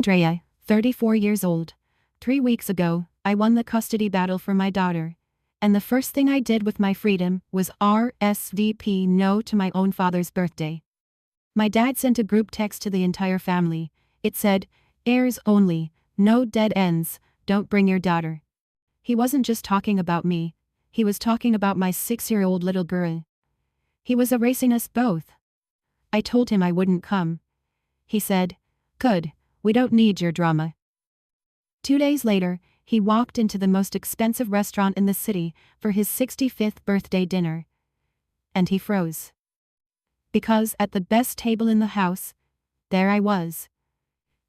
Andrea, 34 years old. 3 weeks ago, I won the custody battle for my daughter. And the first thing I did with my freedom was RSVP no to my own father's birthday. My dad sent a group text to the entire family. It said, "Heirs only, no dead ends, don't bring your daughter." He wasn't just talking about me, he was talking about my 6-year-old little girl. He was erasing us both. I told him I wouldn't come. He said, "Good, we don't need your drama." 2 days later, he walked into the most expensive restaurant in the city for his 65th birthday dinner. And he froze. Because at the best table in the house, there I was,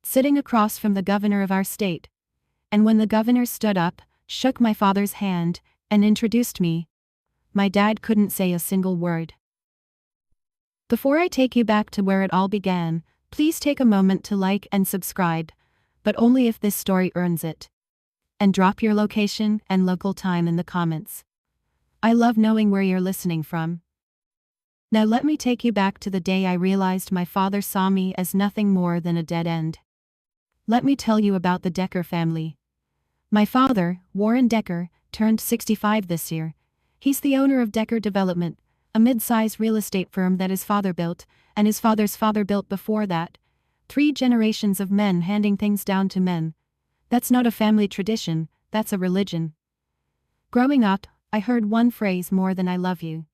sitting across from the governor of our state. And when the governor stood up, shook my father's hand, and introduced me, my dad couldn't say a single word. Before I take you back to where it all began, please take a moment to like and subscribe, but only if this story earns it. And drop your location and local time in the comments. I love knowing where you're listening from. Now let me take you back to the day I realized my father saw me as nothing more than a dead end. Let me tell you about the Decker family. My father, Warren Decker, turned 65 this year. He's the owner of Decker Development, a mid-size real estate firm that his father built, and his father's father built before that. 3 generations of men handing things down to men. That's not a family tradition, that's a religion. Growing up, I heard one phrase more than "I love you."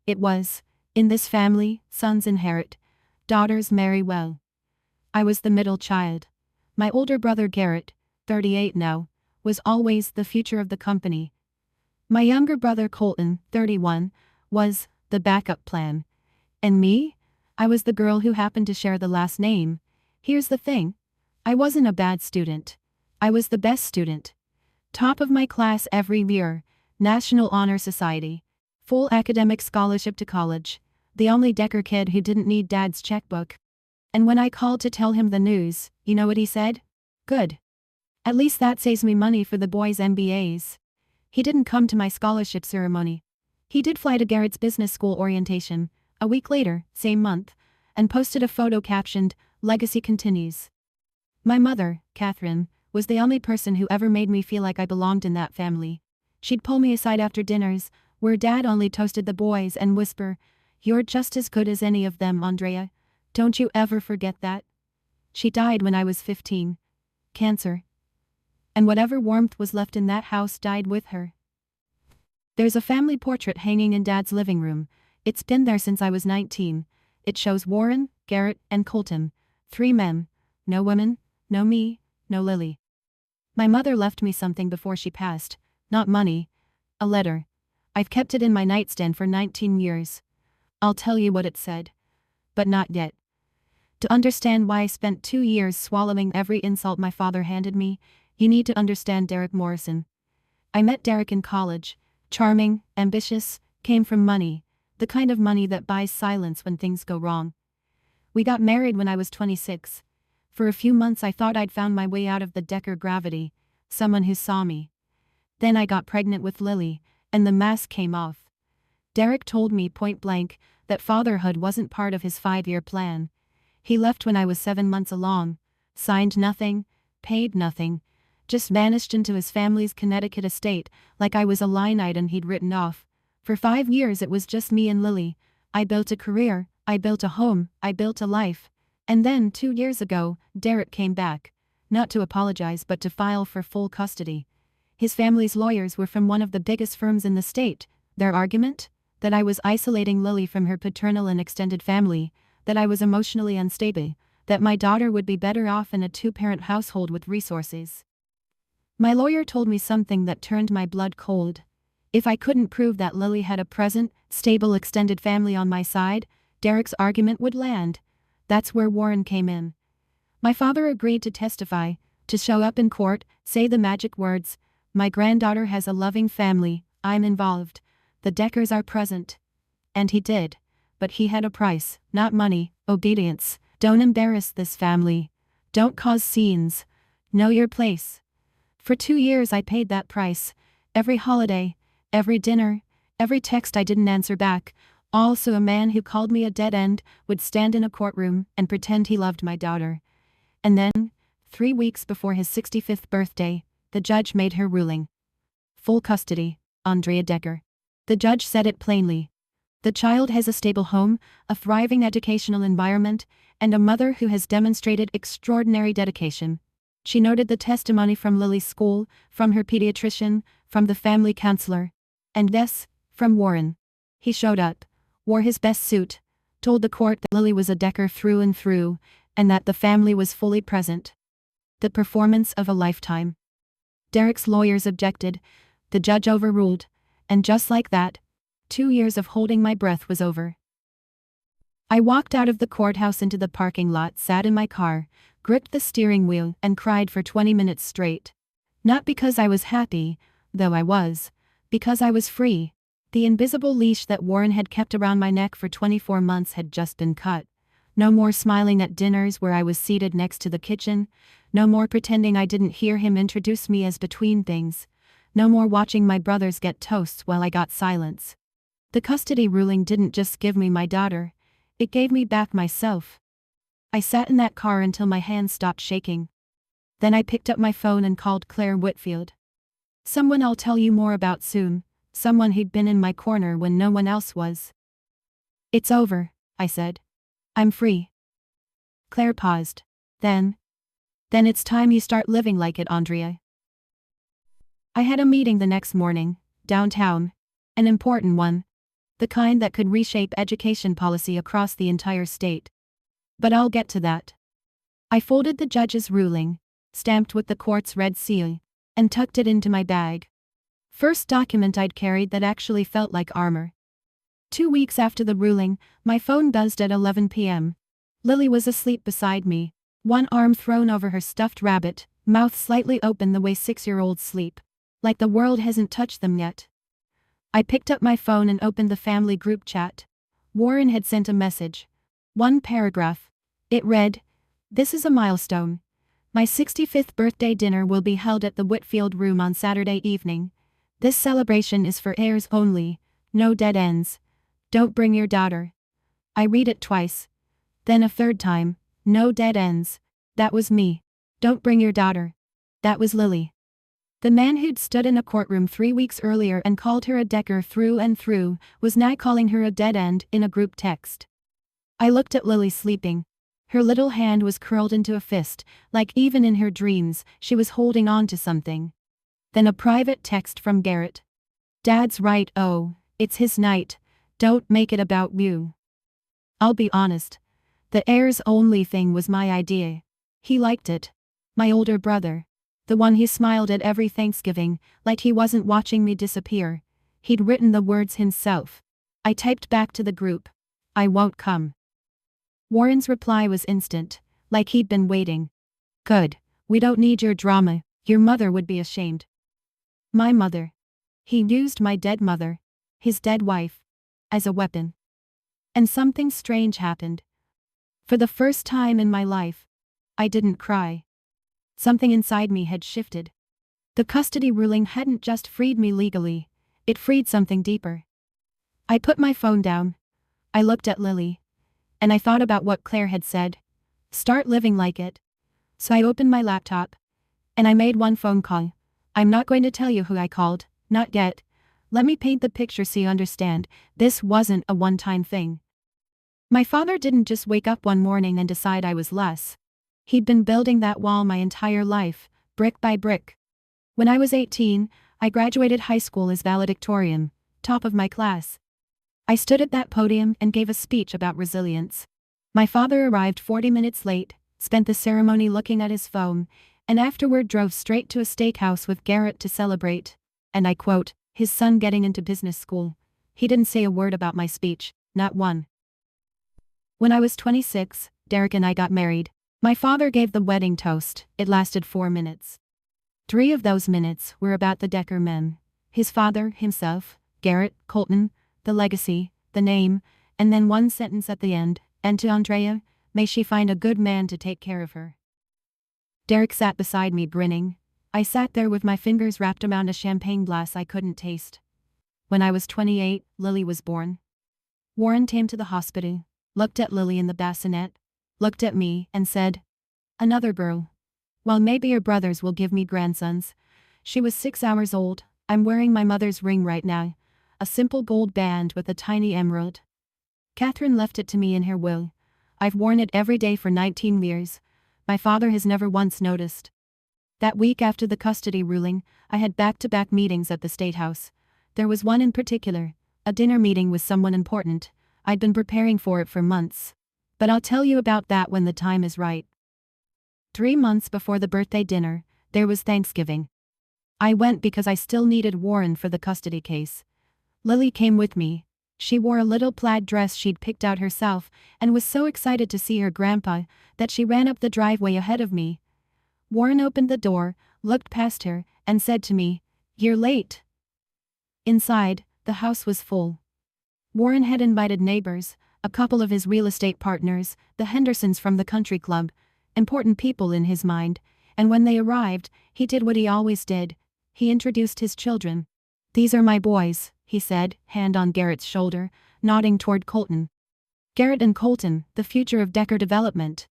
It was, "In this family, sons inherit, daughters marry well." I was the middle child. My older brother Garrett, 38 now, was always the future of the company. My younger brother Colton, 31, was the backup plan. And me? I was the girl who happened to share the last name. Here's the thing. I wasn't a bad student. I was the best student. Top of my class every year, National Honor Society, full academic scholarship to college, the only Decker kid who didn't need dad's checkbook. And when I called to tell him the news, you know what he said? "Good. At least that saves me money for the boys' MBAs." He didn't come to my scholarship ceremony. He did fly to Garrett's business school orientation, a week later, same month, and posted a photo captioned, "Legacy continues." My mother, Catherine, was the only person who ever made me feel like I belonged in that family. She'd pull me aside after dinners, where Dad only toasted the boys, and whisper, "You're just as good as any of them, Andrea. Don't you ever forget that." She died when I was 15. Cancer. And whatever warmth was left in that house died with her. There's a family portrait hanging in Dad's living room. It's been there since I was 19. It shows Warren, Garrett, and Colton. 3 men. No women, no me, no Lily. My mother left me something before she passed. Not money. A letter. I've kept it in my nightstand for 19 years. I'll tell you what it said. But not yet. To understand why I spent 2 years swallowing every insult my father handed me, you need to understand Derek Morrison. I met Derek in college. Charming, ambitious, came from money, the kind of money that buys silence when things go wrong. We got married when I was 26. For a few months I thought I'd found my way out of the Decker gravity, someone who saw me. Then I got pregnant with Lily, and the mask came off. Derek told me point blank that fatherhood wasn't part of his 5-year plan. He left when I was 7 months along, signed nothing, paid nothing, just vanished into his family's Connecticut estate like I was a line item he'd written off. For 5 years it was just me and Lily. I built a career, I built a home, I built a life. And then 2 years ago, Derek came back. Not to apologize but to file for full custody. His family's lawyers were from one of the biggest firms in the state. Their argument? That I was isolating Lily from her paternal and extended family, that I was emotionally unstable, that my daughter would be better off in a 2-parent household with resources. My lawyer told me something that turned my blood cold. If I couldn't prove that Lily had a present, stable extended family on my side, Derek's argument would land. That's where Warren came in. My father agreed to testify, to show up in court, say the magic words, "My granddaughter has a loving family, I'm involved. The Deckers are present." And he did. But he had a price, not money, obedience. Don't embarrass this family. Don't cause scenes. Know your place. For 2 years I paid that price. Every holiday, every dinner, every text I didn't answer back, all so a man who called me a dead end would stand in a courtroom and pretend he loved my daughter. And then, 3 weeks before his 65th birthday, the judge made her ruling. Full custody, Andrea Decker. The judge said it plainly. The child has a stable home, a thriving educational environment, and a mother who has demonstrated extraordinary dedication. She noted the testimony from Lily's school, from her pediatrician, from the family counselor, and yes, from Warren. He showed up, wore his best suit, told the court that Lily was a Decker through and through, and that the family was fully present. The performance of a lifetime. Derek's lawyers objected, the judge overruled, and just like that, 2 years of holding my breath was over. I walked out of the courthouse into the parking lot, sat in my car, gripped the steering wheel, and cried for 20 minutes straight. Not because I was happy, though I was, because I was free. The invisible leash that Warren had kept around my neck for 24 months had just been cut. No more smiling at dinners where I was seated next to the kitchen, no more pretending I didn't hear him introduce me as between things, no more watching my brothers get toasts while I got silence. The custody ruling didn't just give me my daughter, it gave me back myself. I sat in that car until my hands stopped shaking. Then I picked up my phone and called Claire Whitfield. Someone I'll tell you more about soon, someone who'd been in my corner when no one else was. It's over, I said. I'm free. Claire paused. Then it's time you start living like it, Andrea. I had a meeting the next morning, downtown. An important one. The kind that could reshape education policy across the entire state. But I'll get to that. I folded the judge's ruling, stamped with the court's red seal, and tucked it into my bag. First document I'd carried that actually felt like armor. 2 weeks after the ruling, my phone buzzed at 11 p.m. Lily was asleep beside me, one arm thrown over her stuffed rabbit, mouth slightly open the way 6-year-olds sleep. Like the world hasn't touched them yet. I picked up my phone and opened the family group chat. Warren had sent a message. One paragraph. It read, "This is a milestone. My 65th birthday dinner will be held at the Whitfield Room on Saturday evening. This celebration is for heirs only, no dead ends. Don't bring your daughter." I read it twice. Then a third time, "No dead ends." That was me. "Don't bring your daughter." That was Lily. The man who'd stood in a courtroom 3 weeks earlier and called her a Decker through and through was now calling her a dead end in a group text. I looked at Lily sleeping. Her little hand was curled into a fist, like even in her dreams, she was holding on to something. Then a private text from Garrett. "Dad's right, oh, it's his night. Don't make it about you." I'll be honest. The heirs only thing was my idea. He liked it. My older brother. The one he smiled at every Thanksgiving, like he wasn't watching me disappear. He'd written the words himself. I typed back to the group. "I won't come." Warren's reply was instant, like he'd been waiting. "Good. We don't need your drama, your mother would be ashamed." My mother. He used my dead mother, his dead wife, as a weapon. And something strange happened. For the first time in my life, I didn't cry. Something inside me had shifted. The custody ruling hadn't just freed me legally, it freed something deeper. I put my phone down. I looked at Lily. And I thought about what Claire had said. Start living like it. So I opened my laptop. And I made one phone call. I'm not going to tell you who I called, not yet. Let me paint the picture so you understand, this wasn't a one-time thing. My father didn't just wake up one morning and decide I was less. He'd been building that wall my entire life, brick by brick. When I was 18, I graduated high school as valedictorian, top of my class. I stood at that podium and gave a speech about resilience. My father arrived 40 minutes late, spent the ceremony looking at his phone, and afterward drove straight to a steakhouse with Garrett to celebrate, and I quote, his son getting into business school. He didn't say a word about my speech, not one. When I was 26, Derek and I got married. My father gave the wedding toast, it lasted 4 minutes. 3 of those minutes were about the Decker men. His father, himself, Garrett, Colton, the legacy, the name, and then one sentence at the end, and to Andrea, may she find a good man to take care of her. Derek sat beside me grinning. I sat there with my fingers wrapped around a champagne glass I couldn't taste. When I was 28, Lily was born. Warren came to the hospital, looked at Lily in the bassinet, looked at me, and said, "Another girl." Well, maybe your brothers will give me grandsons. She was 6 hours old. I'm wearing my mother's ring right now. A simple gold band with a tiny emerald. Catherine left it to me in her will. I've worn it every day for 19 years. My father has never once noticed. That week after the custody ruling, I had back-to-back meetings at the State House. There was one in particular, a dinner meeting with someone important. I'd been preparing for it for months. But I'll tell you about that when the time is right. 3 months before the birthday dinner, there was Thanksgiving. I went because I still needed Warren for the custody case. Lily came with me. She wore a little plaid dress she'd picked out herself and was so excited to see her grandpa that she ran up the driveway ahead of me. Warren opened the door, looked past her, and said to me, "You're late." Inside, the house was full. Warren had invited neighbors, a couple of his real estate partners, the Hendersons from the country club, important people in his mind, and when they arrived, he did what he always did. He introduced his children. "These are my boys," he said, hand on Garrett's shoulder, nodding toward Colton. Garrett and Colton, the future of Decker Development.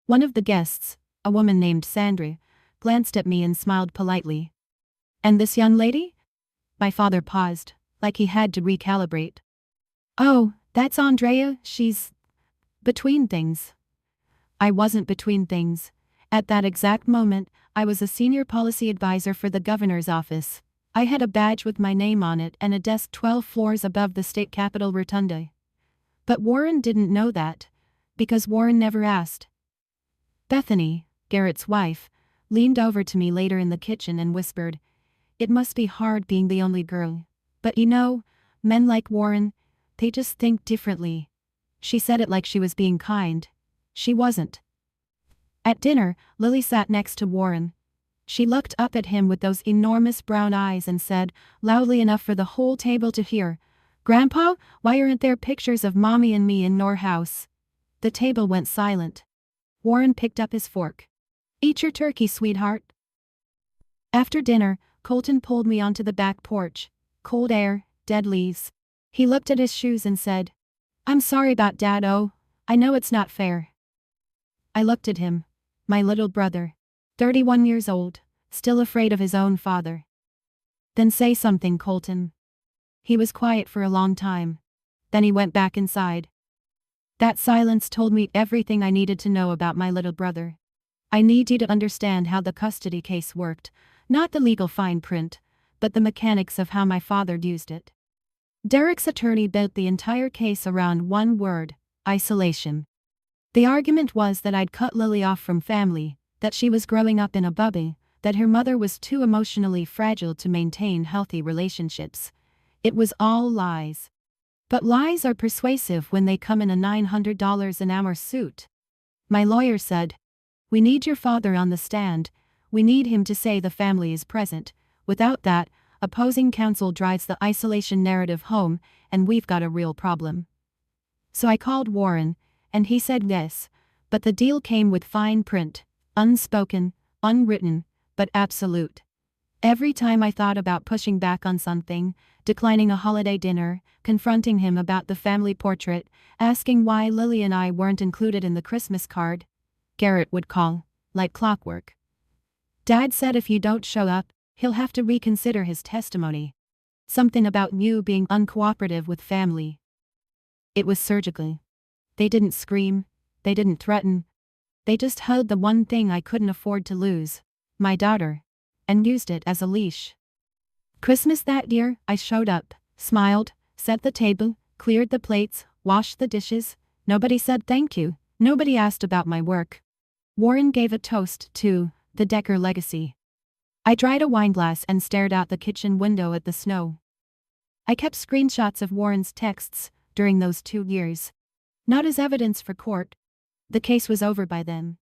One of the guests, a woman named Sandra, glanced at me and smiled politely. "And this young lady?" My father paused, like he had to recalibrate. "Oh, that's Andrea, she's between things." I wasn't between things. At that exact moment, I was a senior policy advisor for the governor's office. I had a badge with my name on it and a desk 12 floors above the state capitol rotunda. But Warren didn't know that, because Warren never asked. Bethany, Garrett's wife, leaned over to me later in the kitchen and whispered, "It must be hard being the only girl. But you know, men like Warren, they just think differently." She said it like she was being kind. She wasn't. At dinner, Lily sat next to Warren. She looked up at him with those enormous brown eyes and said, loudly enough for the whole table to hear, "Grandpa, why aren't there pictures of Mommy and me in your house?" The table went silent. Warren picked up his fork. "Eat your turkey, sweetheart." After dinner, Colton pulled me onto the back porch. Cold air, dead leaves. He looked at his shoes and said, "I'm sorry about Dad. Oh, I know it's not fair." I looked at him. My little brother. 31 years old, still afraid of his own father. "Then say something, Colton." He was quiet for a long time. Then he went back inside. That silence told me everything I needed to know about my little brother. "I need you to understand how the custody case worked, not the legal fine print, but the mechanics of how my father used it." Derek's attorney built the entire case around one word: isolation. The argument was that I'd cut Lily off from family, that she was growing up in a bubble, that her mother was too emotionally fragile to maintain healthy relationships. It was all lies. But lies are persuasive when they come in a $900 an hour suit. My lawyer said, "We need your father on the stand. We need him to say the family is present. Without that, opposing counsel drives the isolation narrative home, and we've got a real problem." So I called Warren, and he said yes, but the deal came with fine print, unspoken, unwritten, but absolute. Every time I thought about pushing back on something, declining a holiday dinner, confronting him about the family portrait, asking why Lily and I weren't included in the Christmas card, Garrett would call, like clockwork. "Dad said if you don't show up, he'll have to reconsider his testimony. Something about you being uncooperative with family." It was surgical. They didn't scream, they didn't threaten. They just held the one thing I couldn't afford to lose, my daughter, and used it as a leash. Christmas that year, I showed up, smiled, set the table, cleared the plates, washed the dishes. Nobody said thank you, nobody asked about my work. Warren gave a toast to the Decker legacy. I dried a wineglass and stared out the kitchen window at the snow. I kept screenshots of Warren's texts during those 2 years. Not as evidence for court. The case was over by then.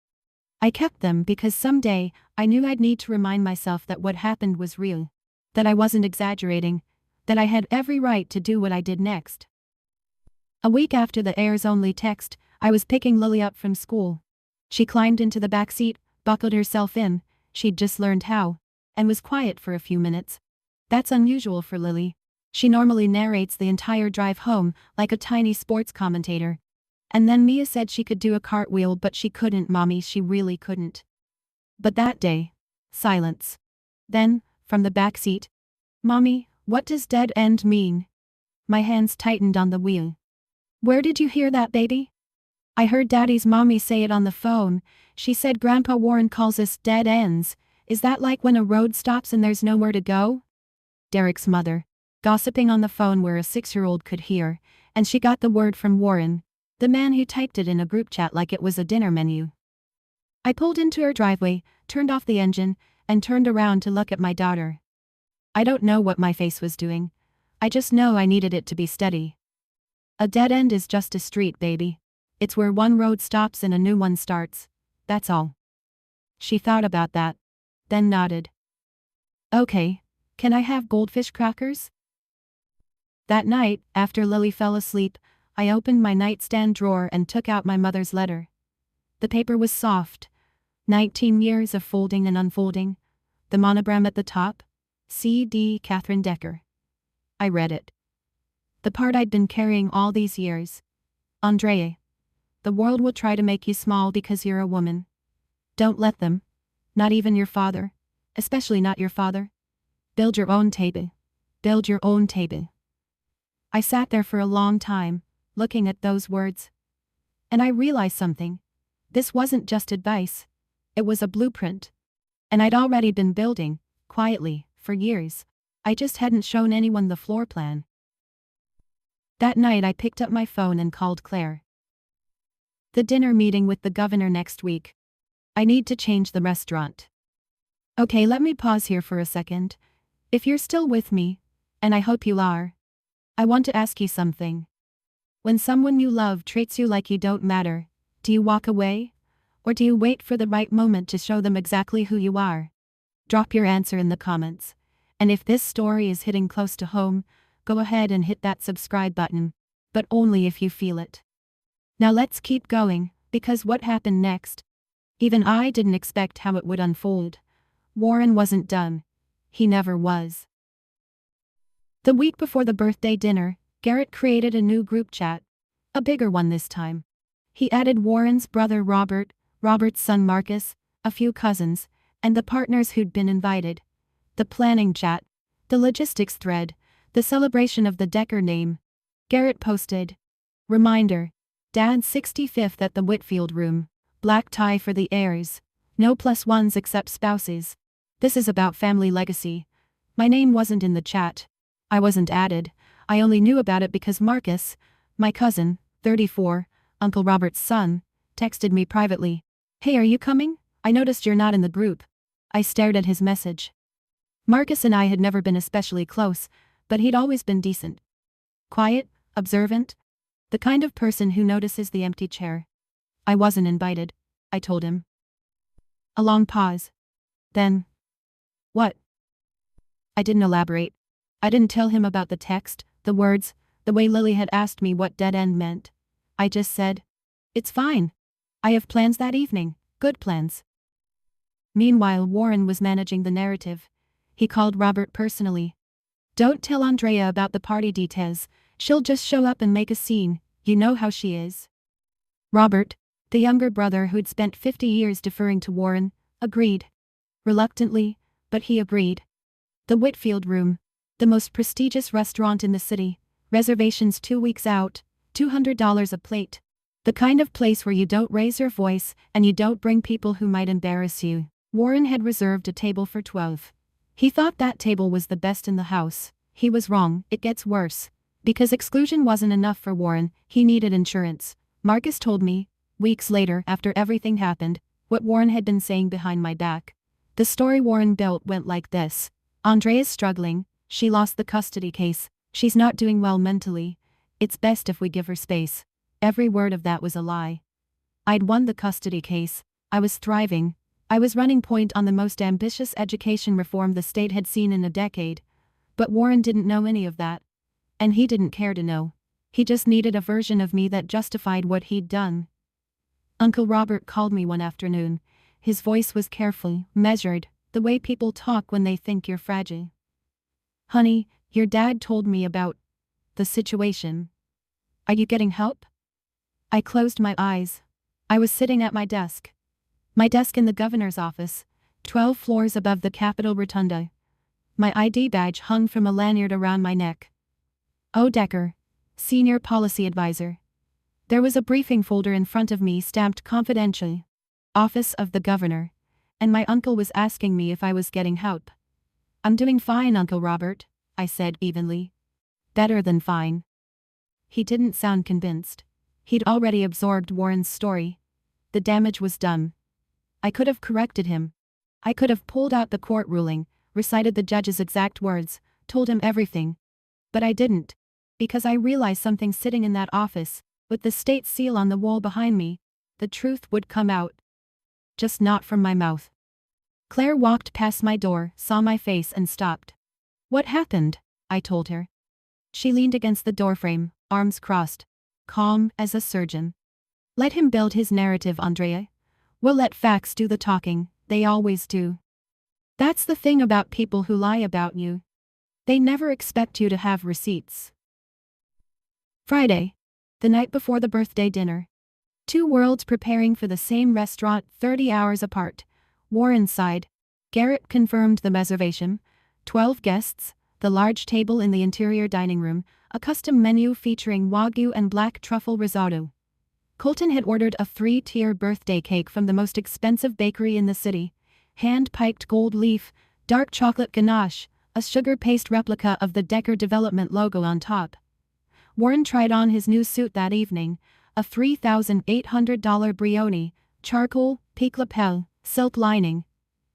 I kept them because someday, I knew I'd need to remind myself that what happened was real. That I wasn't exaggerating. That I had every right to do what I did next. A week after the Heirs-only text, I was picking Lily up from school. She climbed into the back seat, buckled herself in, she'd just learned how, and was quiet for a few minutes. That's unusual for Lily. She normally narrates the entire drive home, like a tiny sports commentator. And then Mia said she could do a cartwheel, but she couldn't, Mommy, she really couldn't. But that day, silence. Then, from the back seat, "Mommy, what does dead end mean?" My hands tightened on the wheel. "Where did you hear that, baby?" "I heard Daddy's mommy say it on the phone. She said Grandpa Warren calls us dead ends. Is that like when a road stops and there's nowhere to go?" Derek's mother, gossiping on the phone where a 6-year-old could hear, and she got the word from Warren, the man who typed it in a group chat like it was a dinner menu. I pulled into her driveway, turned off the engine, and turned around to look at my daughter. I don't know what my face was doing. I just know I needed it to be steady. "A dead end is just a street, baby. It's where one road stops and a new one starts. That's all." She thought about that, then nodded. "Okay, can I have goldfish crackers?" That night, after Lily fell asleep, I opened my nightstand drawer and took out my mother's letter. The paper was soft. 19 years of folding and unfolding. The monogram at the top, C.D. Catherine Decker. I read it. The part I'd been carrying all these years. "Andrea, the world will try to make you small because you're a woman. Don't let them. Not even your father. Especially not your father. Build your own table. Build your own table." I sat there for a long time, looking at those words. And I realized something. This wasn't just advice. It was a blueprint. And I'd already been building, quietly, for years. I just hadn't shown anyone the floor plan. That night I picked up my phone and called Claire. "The dinner meeting with the governor next week. I need to change the restaurant." "Okay, let me pause here for a second. If you're still with me, and I hope you are, I want to ask you something. When someone you love treats you like you don't matter, do you walk away? Or do you wait for the right moment to show them exactly who you are?" Drop your answer in the comments. And if this story is hitting close to home, go ahead and hit that subscribe button, but only if you feel it. Now let's keep going, because what happened next? Even I didn't expect how it would unfold. Warren wasn't done. He never was. The week before the birthday dinner, Garrett created a new group chat. A bigger one this time. He added Warren's brother Robert, Robert's son Marcus, a few cousins, and the partners who'd been invited. The planning chat, the logistics thread, the celebration of the Decker name. Garrett posted, "Reminder, Dad's 65th at the Whitfield room. Black tie for the heirs. No +1s except spouses. This is about family legacy." My name wasn't in the chat. I wasn't added. I only knew about it because Marcus, my cousin, 34, Uncle Robert's son, texted me privately. "Hey, are you coming? I noticed you're not in the group." I stared at his message. Marcus and I had never been especially close, but he'd always been decent. Quiet, observant. The kind of person who notices the empty chair. "I wasn't invited," I told him. A long pause. Then, "What?" I didn't elaborate. I didn't tell him about the text, the words, the way Lily had asked me what dead end meant. I just said, "It's fine. I have plans that evening, good plans." Meanwhile, Warren was managing the narrative. He called Robert personally. "Don't tell Andrea about the party details. She'll just show up and make a scene. You know how she is." Robert, the younger brother who'd spent 50 years deferring to Warren, agreed. Reluctantly, but he agreed. The Whitfield room, the most prestigious restaurant in the city, reservations 2 weeks out, $200 a plate. The kind of place where you don't raise your voice and you don't bring people who might embarrass you. Warren had reserved a table for 12. He thought that table was the best in the house. He was wrong. It gets worse. Because exclusion wasn't enough for Warren, he needed insurance. Marcus told me, weeks later after everything happened, what Warren had been saying behind my back. The story Warren built went like this. "Andrea's struggling. She lost the custody case. She's not doing well mentally. It's best if we give her space." Every word of that was a lie. I'd won the custody case. I was thriving. I was running point on the most ambitious education reform the state had seen in a decade. But Warren didn't know any of that. And he didn't care to know. He just needed a version of me that justified what he'd done. Uncle Robert called me one afternoon. His voice was careful, measured, the way people talk when they think you're fragile. "Honey, your dad told me about the situation. Are you getting help?" I closed my eyes. I was sitting at my desk. My desk in the governor's office, 12 floors above the Capitol Rotunda. My ID badge hung from a lanyard around my neck. O. Decker, Senior Policy Advisor. There was a briefing folder in front of me stamped confidential. Office of the Governor. And my uncle was asking me if I was getting help. I'm doing fine, Uncle Robert, I said evenly. Better than fine. He didn't sound convinced. He'd already absorbed Warren's story. The damage was done. I could have corrected him. I could have pulled out the court ruling, recited the judge's exact words, told him everything. But I didn't. Because I realized something sitting in that office, with the state seal on the wall behind me, the truth would come out. Just not from my mouth. Claire walked past my door, saw my face and stopped. What happened? I told her. She leaned against the doorframe, arms crossed. Calm as a surgeon. Let him build his narrative, Andrea. We'll let facts do the talking, they always do. That's the thing about people who lie about you. They never expect you to have receipts. Friday. The night before the birthday dinner. Two worlds preparing for the same restaurant 30 hours apart. Warren sighed. Garrett confirmed the reservation. 12 guests, the large table in the interior dining room, a custom menu featuring Wagyu and black truffle risotto. Colton had ordered a 3-tier birthday cake from the most expensive bakery in the city. Hand-piped gold leaf, dark chocolate ganache, a sugar paste replica of the Decker Development logo on top. Warren tried on his new suit that evening, a $3,800 brioni, charcoal, pique lapel, silk lining.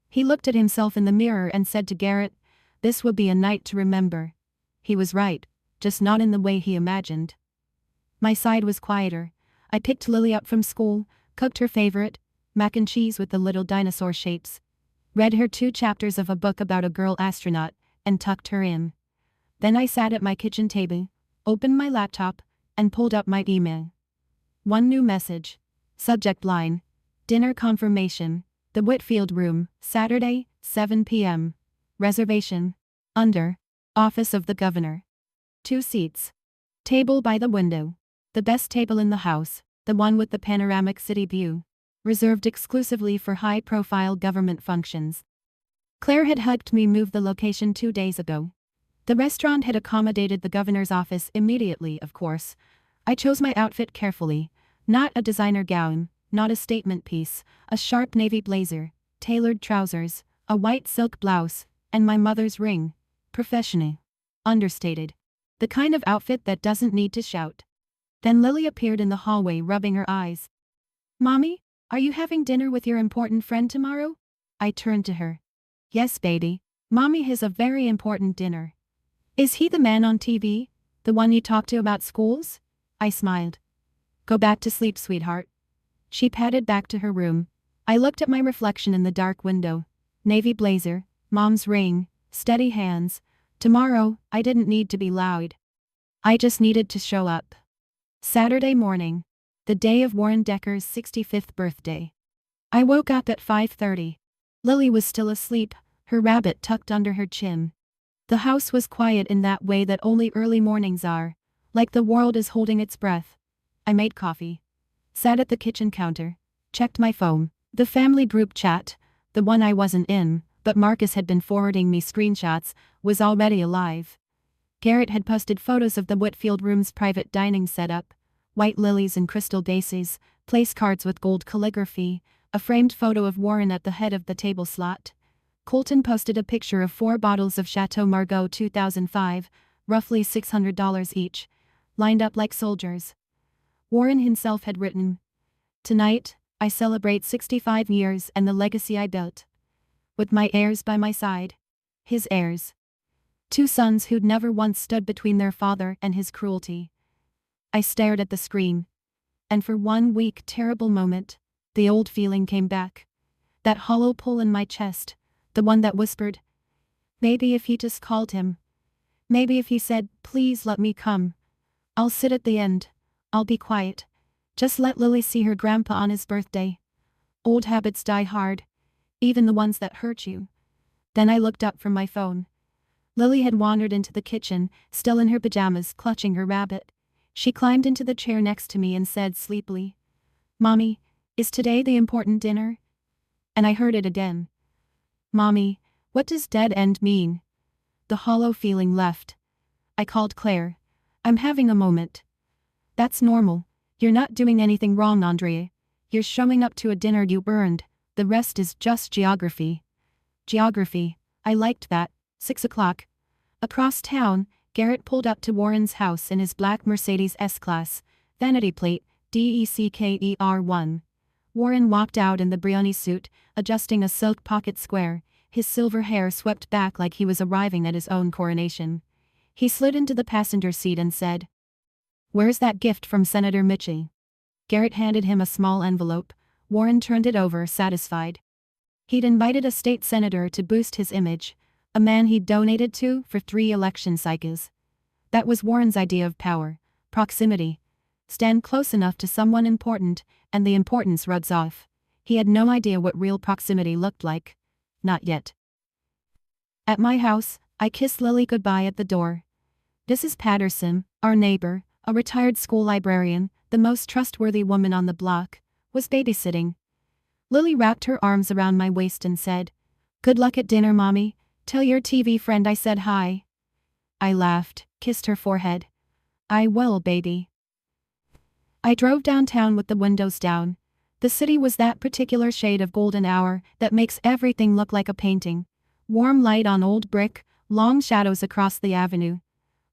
He looked at himself in the mirror and said to Garrett, "This will be a night to remember." He was right, just not in the way he imagined. My side was quieter. I picked Lily up from school, cooked her favorite, mac and cheese with the little dinosaur shapes, read her 2 chapters of a book about a girl astronaut, and tucked her in. Then I sat at my kitchen table, opened my laptop, and pulled up my email. One new message. Subject line. Dinner confirmation. The Whitfield Room, Saturday, 7 p.m. Reservation. Under. Office of the Governor. 2 seats. Table by the window. The best table in the house, the one with the panoramic city view. Reserved exclusively for high-profile government functions. Claire had helped me move the location 2 days ago. The restaurant had accommodated the governor's office immediately, of course. I chose my outfit carefully. Not a designer gown, not a statement piece, a sharp navy blazer, tailored trousers, a white silk blouse, and my mother's ring. Professional. Understated. The kind of outfit that doesn't need to shout. Then Lily appeared in the hallway rubbing her eyes. "Mommy, are you having dinner with your important friend tomorrow?" I turned to her. "Yes, baby. Mommy has a very important dinner." "Is he the man on TV? The one you talk to about schools?" I smiled. "Go back to sleep, sweetheart." She padded back to her room. I looked at my reflection in the dark window. Navy blazer, mom's ring, steady hands. Tomorrow, I didn't need to be loud. I just needed to show up. Saturday morning. The day of Warren Decker's 65th birthday. I woke up at 5:30. Lily was still asleep, her rabbit tucked under her chin. The house was quiet in that way that only early mornings are, like the world is holding its breath. I made coffee. Sat at the kitchen counter. Checked my phone. The family group chat, the one I wasn't in, but Marcus had been forwarding me screenshots, was already alive. Garrett had posted photos of the Whitfield Room's private dining setup. White lilies and crystal vases, place cards with gold calligraphy, a framed photo of Warren at the head of the table slot. Colton posted a picture of 4 bottles of Chateau Margaux 2005, roughly $600 each, lined up like soldiers. Warren himself had written, "Tonight, I celebrate 65 years and the legacy I built. With my heirs by my side." His heirs. 2 sons who'd never once stood between their father and his cruelty. I stared at the screen. And for one weak, terrible moment, the old feeling came back. That hollow pull in my chest, the one that whispered, maybe if he just called him. Maybe if he said, "Please let me come. I'll sit at the end. I'll be quiet. Just let Lily see her grandpa on his birthday." Old habits die hard. Even the ones that hurt you. Then I looked up from my phone. Lily had wandered into the kitchen, still in her pajamas, clutching her rabbit. She climbed into the chair next to me and said sleepily, "Mommy, is today the important dinner?" And I heard it again. Mommy, what does dead end mean? The hollow feeling left. I called Claire. I'm having a moment. That's normal. You're not doing anything wrong, Andrea. You're showing up to a dinner you earned. The rest is just geography. Geography. I liked that. 6 o'clock. Across town, Garrett pulled up to Warren's house in his black Mercedes S-Class, vanity plate, DECKER1. Warren walked out in the Brioni suit, adjusting a silk pocket square, his silver hair swept back like he was arriving at his own coronation. He slid into the passenger seat and said, "Where's that gift from Senator Mitchie?" Garrett handed him a small envelope. Warren turned it over, satisfied. He'd invited a state senator to boost his image, a man he'd donated to for 3 election cycles. That was Warren's idea of power, proximity. Stand close enough to someone important, and the importance rubs off. He had no idea what real proximity looked like. Not yet. At my house, I kissed Lily goodbye at the door. Mrs. Patterson, our neighbor, a retired school librarian, the most trustworthy woman on the block, was babysitting. Lily wrapped her arms around my waist and said, "Good luck at dinner, Mommy. Tell your TV friend I said hi." I laughed, kissed her forehead. "I will, baby." I drove downtown with the windows down. The city was that particular shade of golden hour that makes everything look like a painting. Warm light on old brick, long shadows across the avenue.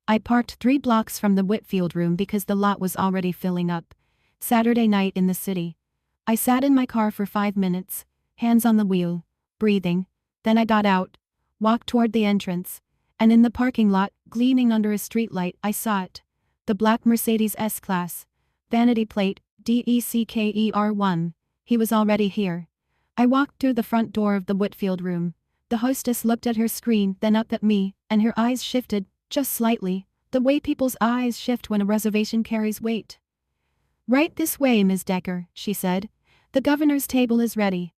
I parked 3 blocks from the Whitfield room because the lot was already filling up. Saturday night in the city. I sat in my car for 5 minutes, hands on the wheel, breathing. Then I got out, walked toward the entrance, and in the parking lot, gleaming under a streetlight, I saw it. The black Mercedes S-Class. Vanity plate, DECKER1. He was already here. I walked through the front door of the Whitfield room. The hostess looked at her screen, then up at me, and her eyes shifted, just slightly, the way people's eyes shift when a reservation carries weight. "Right this way, Ms. Decker," she said. "The governor's table is ready."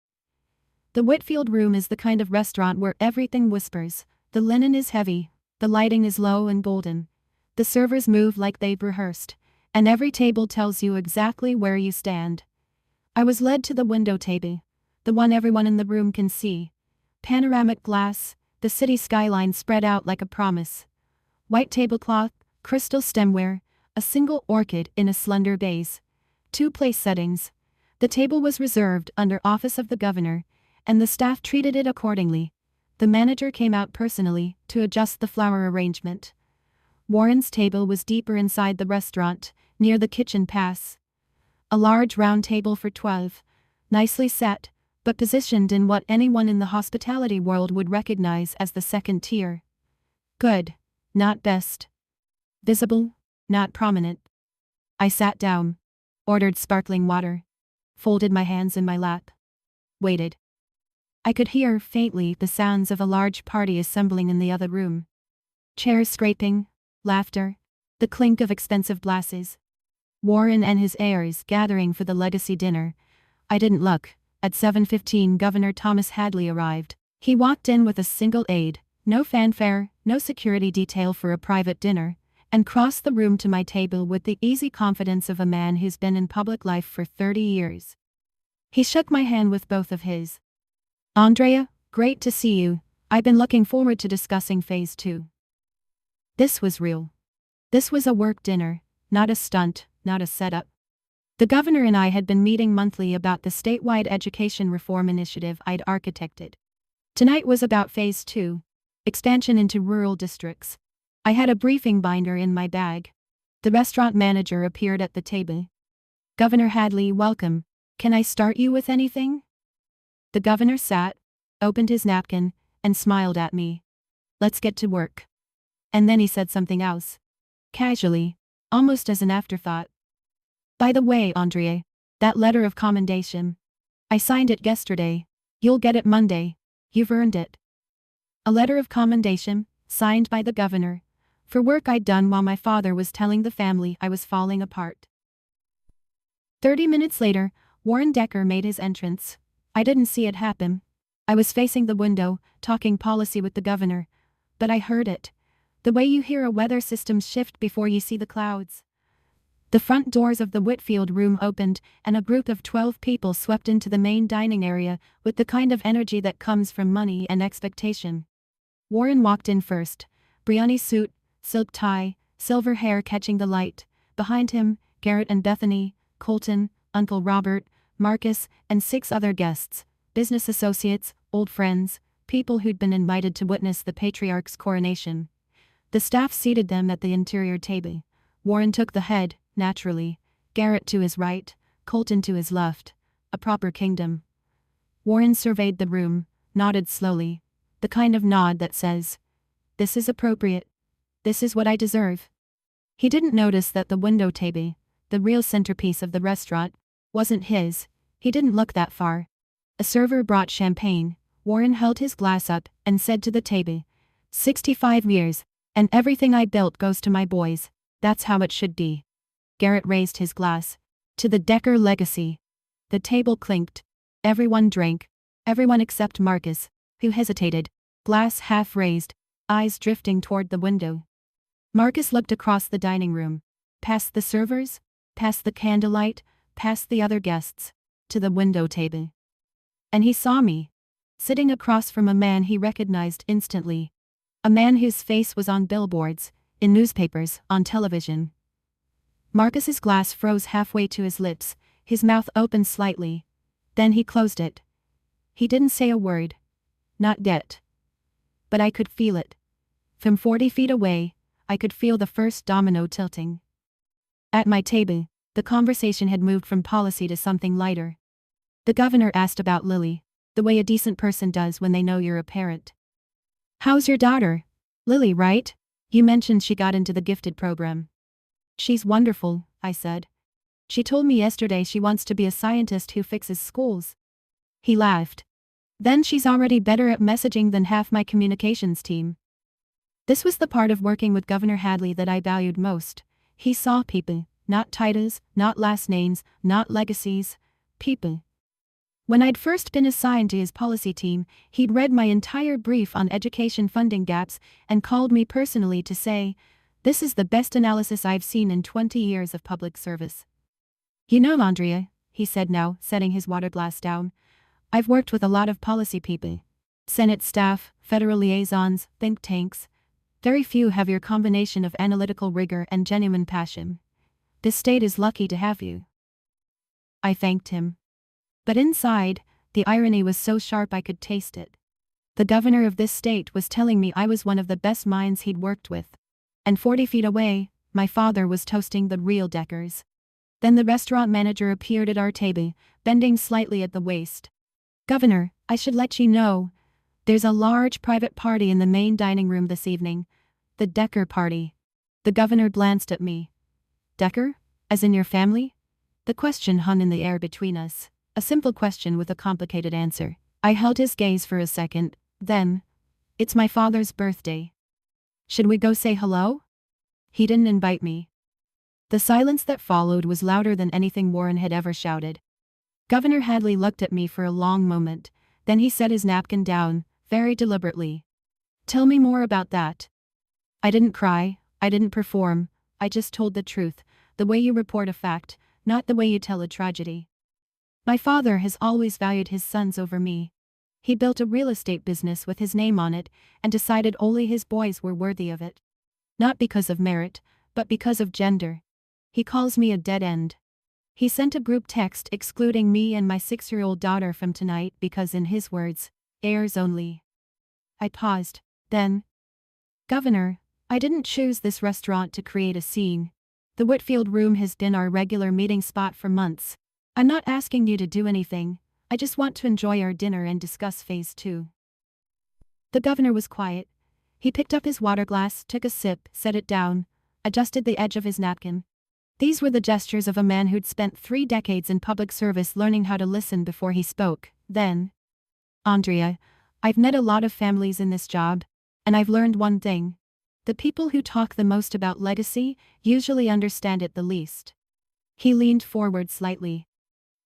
The Whitfield room is the kind of restaurant where everything whispers. The linen is heavy, the lighting is low and golden. The servers move like they've rehearsed, and every table tells you exactly where you stand. I was led to the window table, the one everyone in the room can see. Panoramic glass, the city skyline spread out like a promise. White tablecloth, crystal stemware, a single orchid in a slender vase. 2 place settings. The table was reserved under Office of the Governor, and the staff treated it accordingly. The manager came out personally to adjust the flower arrangement. Warren's table was deeper inside the restaurant, near the kitchen pass. A large round table for 12, nicely set, but positioned in what anyone in the hospitality world would recognize as the second tier. Good, not best. Visible, not prominent. I sat down, ordered sparkling water, folded my hands in my lap, waited. I could hear, faintly, the sounds of a large party assembling in the other room. Chairs scraping, laughter, the clink of expensive glasses. Warren and his heirs gathering for the legacy dinner. I didn't look. At 7:15 Governor Thomas Hadley arrived. He walked in with a single aide, no fanfare, no security detail for a private dinner, and crossed the room to my table with the easy confidence of a man who's been in public life for 30 years. He shook my hand with both of his. "Andrea, great to see you. I've been looking forward to discussing Phase 2. This was real. This was a work dinner, not a stunt, not a setup. The governor and I had been meeting monthly about the statewide education reform initiative I'd architected. Tonight was about Phase 2, expansion into rural districts. I had a briefing binder in my bag. The restaurant manager appeared at the table. "Governor Hadley, welcome. Can I start you with anything?" The governor sat, opened his napkin, and smiled at me. "Let's get to work." And then he said something else. Casually, almost as an afterthought. "By the way, Andrea, that letter of commendation. I signed it yesterday. You'll get it Monday. You've earned it." A letter of commendation, signed by the governor, for work I'd done while my father was telling the family I was falling apart. 30 minutes later, Warren Decker made his entrance. I didn't see it happen. I was facing the window, talking policy with the governor. But I heard it. The way you hear a weather system shift before you see the clouds. The front doors of the Whitfield room opened, and a group of 12 people swept into the main dining area with the kind of energy that comes from money and expectation. Warren walked in first, Brioni suit, silk tie, silver hair catching the light. Behind him, Garrett and Bethany, Colton, Uncle Robert, Marcus, and 6 other guests, business associates, old friends, people who'd been invited to witness the patriarch's coronation. The staff seated them at the interior table. Warren took the head, naturally, Garrett to his right, Colton to his left, a proper kingdom. Warren surveyed the room, nodded slowly, the kind of nod that says, "This is appropriate. This is what I deserve." He didn't notice that the window table, the real centerpiece of the restaurant, wasn't his. He didn't look that far. A server brought champagne. Warren held his glass up and said to the table, 65 years, and everything I built goes to my boys. That's how it should be." Garrett raised his glass. "To the Decker legacy." The table clinked. Everyone drank. Everyone except Marcus, who hesitated, glass half raised, eyes drifting toward the window. Marcus looked across the dining room, past the servers, past the candlelight, past the other guests, to the window table. And he saw me, sitting across from a man he recognized instantly. A man whose face was on billboards, in newspapers, on television. Marcus's glass froze halfway to his lips, his mouth opened slightly. Then he closed it. He didn't say a word. Not yet. But I could feel it. From 40 feet away, I could feel the first domino tilting. At my table, the conversation had moved from policy to something lighter. The governor asked about Lily, the way a decent person does when they know you're a parent. "How's your daughter? Lily, right? You mentioned she got into the gifted program." "She's wonderful," I said. "She told me yesterday she wants to be a scientist who fixes schools." He laughed. "Then she's already better at messaging than half my communications team." This was the part of working with Governor Hadley that I valued most. He saw people, not titles, not last names, not legacies, people. When I'd first been assigned to his policy team, he'd read my entire brief on education funding gaps and called me personally to say, "This is the best analysis I've seen in 20 years of public service." "You know, Andrea," he said now, setting his water glass down, "I've worked with a lot of policy people. Senate staff, federal liaisons, think tanks. Very few have your combination of analytical rigor and genuine passion. This state is lucky to have you." I thanked him. But inside, the irony was so sharp I could taste it. The governor of this state was telling me I was one of the best minds he'd worked with. And 40 feet away, my father was toasting the real Deckers. Then the restaurant manager appeared at our table, bending slightly at the waist. "Governor, I should let you know. There's a large private party in the main dining room this evening. The Decker party." The governor glanced at me. "Decker? As in your family?" The question hung in the air between us. A simple question with a complicated answer. I held his gaze for a second, then, "It's my father's birthday. Should we go say hello?" He didn't invite me. The silence that followed was louder than anything Warren had ever shouted. Governor Hadley looked at me for a long moment, then he set his napkin down, very deliberately. "Tell me more about that." I didn't cry, I didn't perform, I just told the truth, the way you report a fact, not the way you tell a tragedy. My father has always valued his sons over me. He built a real estate business with his name on it, and decided only his boys were worthy of it. Not because of merit, but because of gender. He calls me a dead end. He sent a group text excluding me and my 6-year-old daughter from tonight because, in his words, heirs only. I paused, then. "Governor, I didn't choose this restaurant to create a scene. The Whitfield room has been our regular meeting spot for months. I'm not asking you to do anything, I just want to enjoy our dinner and discuss phase 2. The governor was quiet. He picked up his water glass, took a sip, set it down, adjusted the edge of his napkin. These were the gestures of a man who'd spent 3 decades in public service learning how to listen before he spoke. Then, "Andrea, I've met a lot of families in this job, and I've learned one thing. The people who talk the most about legacy usually understand it the least." He leaned forward slightly.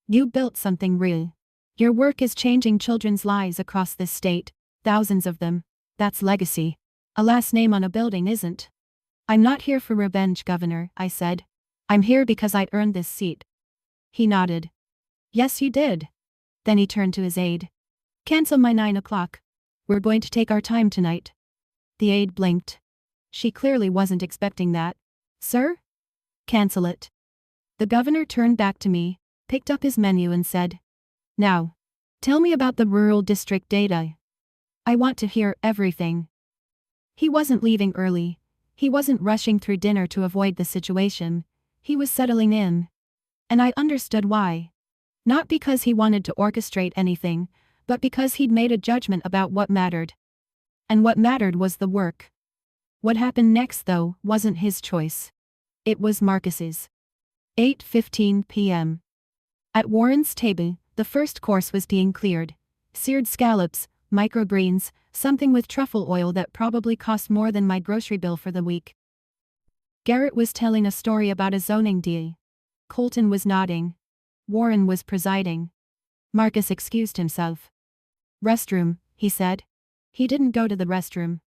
"You built something real. Your work is changing children's lives across this state, thousands of them. That's legacy. A last name on a building isn't." "I'm not here for revenge, Governor," I said. I'm here because I earned this seat. He nodded. Yes, you did. Then he turned to his aide. Cancel my 9 o'clock. We're going to take our time tonight. The aide blinked. She clearly wasn't expecting that. Sir? Cancel it. The governor turned back to me, picked up his menu and said, Now, tell me about the rural district data. I want to hear everything. He wasn't leaving early. He wasn't rushing through dinner to avoid the situation. He was settling in. And I understood why. Not because he wanted to orchestrate anything, but because he'd made a judgment about what mattered. And what mattered was the work. What happened next, though, wasn't his choice. It was Marcus's. 8:15 p.m. At Warren's table, the first course was being cleared. Seared scallops, microgreens, something with truffle oil that probably cost more than my grocery bill for the week. Garrett was telling a story about a zoning deal. Colton was nodding. Warren was presiding. Marcus excused himself. Restroom, he said. He didn't go to the restroom.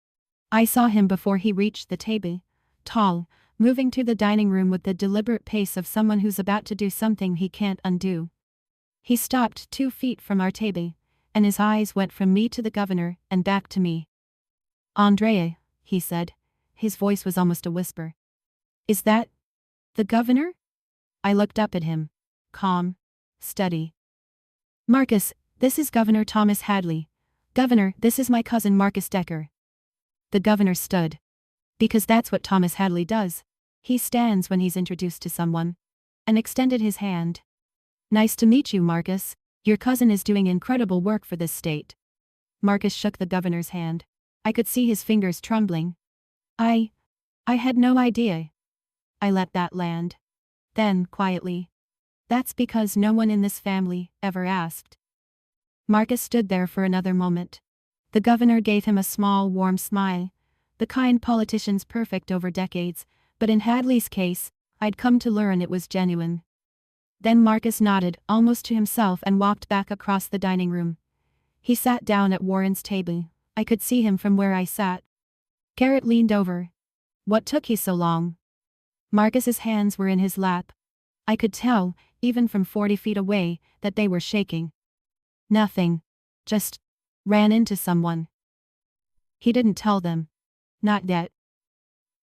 I saw him before he reached the table, tall, moving to the dining room with the deliberate pace of someone who's about to do something he can't undo. He stopped 2 feet from our table, and his eyes went from me to the governor and back to me. Andrea, he said. His voice was almost a whisper. Is that the governor? I looked up at him. Calm. Steady. Marcus, this is Governor Thomas Hadley. Governor, this is my cousin Marcus Decker. The governor stood. Because that's what Thomas Hadley does. He stands when he's introduced to someone. And extended his hand. Nice to meet you, Marcus. Your cousin is doing incredible work for this state. Marcus shook the governor's hand. I could see his fingers trembling. I had no idea. I let that land. Then, quietly. That's because no one in this family ever asked. Marcus stood there for another moment. The governor gave him a small, warm smile. The kind politicians perfect over decades, but in Hadley's case, I'd come to learn it was genuine. Then Marcus nodded, almost to himself, and walked back across the dining room. He sat down at Warren's table. I could see him from where I sat. Garrett leaned over. What took you so long? Marcus's hands were in his lap. I could tell, even from 40 feet away, that they were shaking. Nothing. Just ran into someone. He didn't tell them. Not yet.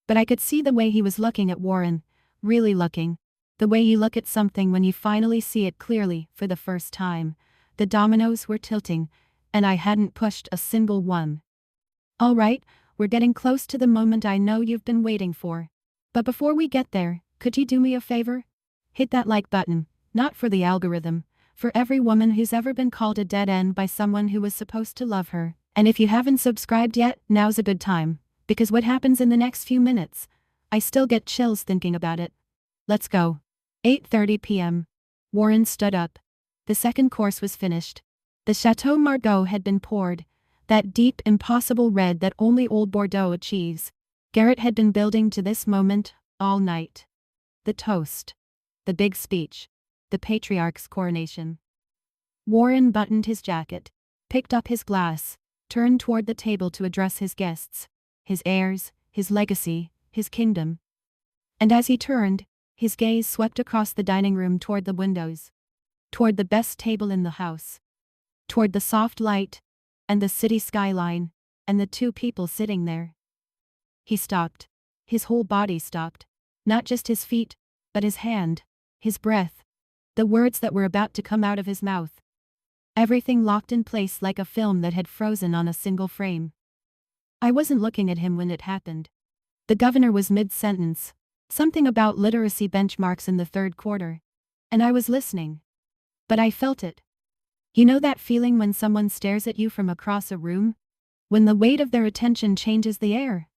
But I could see the way he was looking at Warren, really looking. The way you look at something when you finally see it clearly for the first time. The dominoes were tilting, and I hadn't pushed a single one. All right, we're getting close to the moment I know you've been waiting for. But before we get there, could you do me a favor? Hit that like button, not for the algorithm, for every woman who's ever been called a dead end by someone who was supposed to love her. And if you haven't subscribed yet, now's a good time. Because what happens in the next few minutes? I still get chills thinking about it. Let's go. 8:30 p.m. Warren stood up. The second course was finished. The Chateau Margaux had been poured. That deep, impossible red that only Old Bordeaux achieves. Garrett had been building to this moment all night. The toast. The big speech. The patriarch's coronation. Warren buttoned his jacket, picked up his glass, turned toward the table to address his guests. His heirs, his legacy, his kingdom. And as he turned, his gaze swept across the dining room toward the windows. Toward the best table in the house. Toward the soft light, and the city skyline, and the 2 people sitting there. He stopped. His whole body stopped. Not just his feet, but his hand, his breath, the words that were about to come out of his mouth. Everything locked in place like a film that had frozen on a single frame. I wasn't looking at him when it happened. The governor was mid-sentence, something about literacy benchmarks in the 3rd quarter. And I was listening. But I felt it. You know that feeling when someone stares at you from across a room? When the weight of their attention changes the air?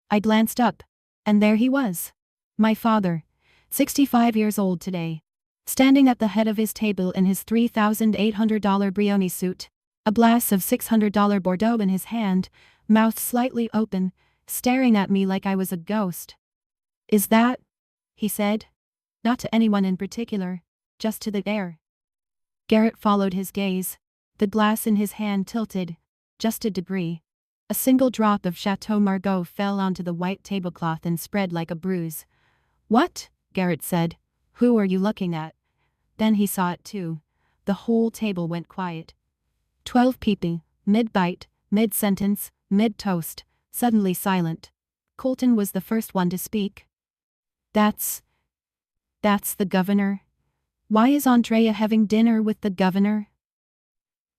I glanced up, and there he was. My father, 65 years old today, standing at the head of his table in his $3,800 Brioni suit, a glass of $600 Bordeaux in his hand, mouth slightly open, staring at me like I was a ghost. Is that? He said. Not to anyone in particular, just to the air. Garrett followed his gaze. The glass in his hand tilted, just a degree. A single drop of Chateau Margaux fell onto the white tablecloth and spread like a bruise. What? Garrett said. Who are you looking at? Then he saw it too. The whole table went quiet. 12 people, mid-bite, mid-sentence, mid-toast, suddenly silent. Colton was the first one to speak. That's the governor? Why is Andrea having dinner with the governor?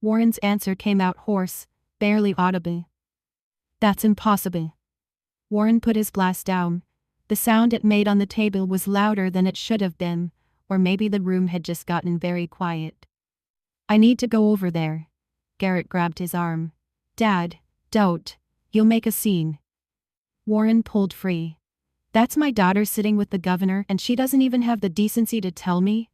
Warren's answer came out hoarse, barely audible. That's impossible. Warren put his glass down. The sound it made on the table was louder than it should have been, or maybe the room had just gotten very quiet. I need to go over there. Garrett grabbed his arm. Dad, don't. You'll make a scene. Warren pulled free. That's my daughter sitting with the governor and she doesn't even have the decency to tell me?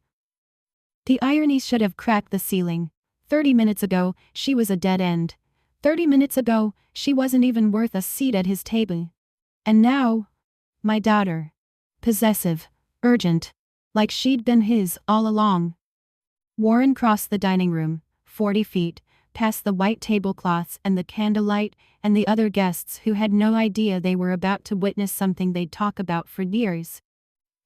The irony should have cracked the ceiling. 30 minutes ago, she was a dead end. 30 minutes ago, she wasn't even worth a seat at his table. And now, my daughter. Possessive, urgent, like she'd been his all along. Warren crossed the dining room, 40 feet, past the white tablecloths and the candlelight, and the other guests who had no idea they were about to witness something they'd talk about for years.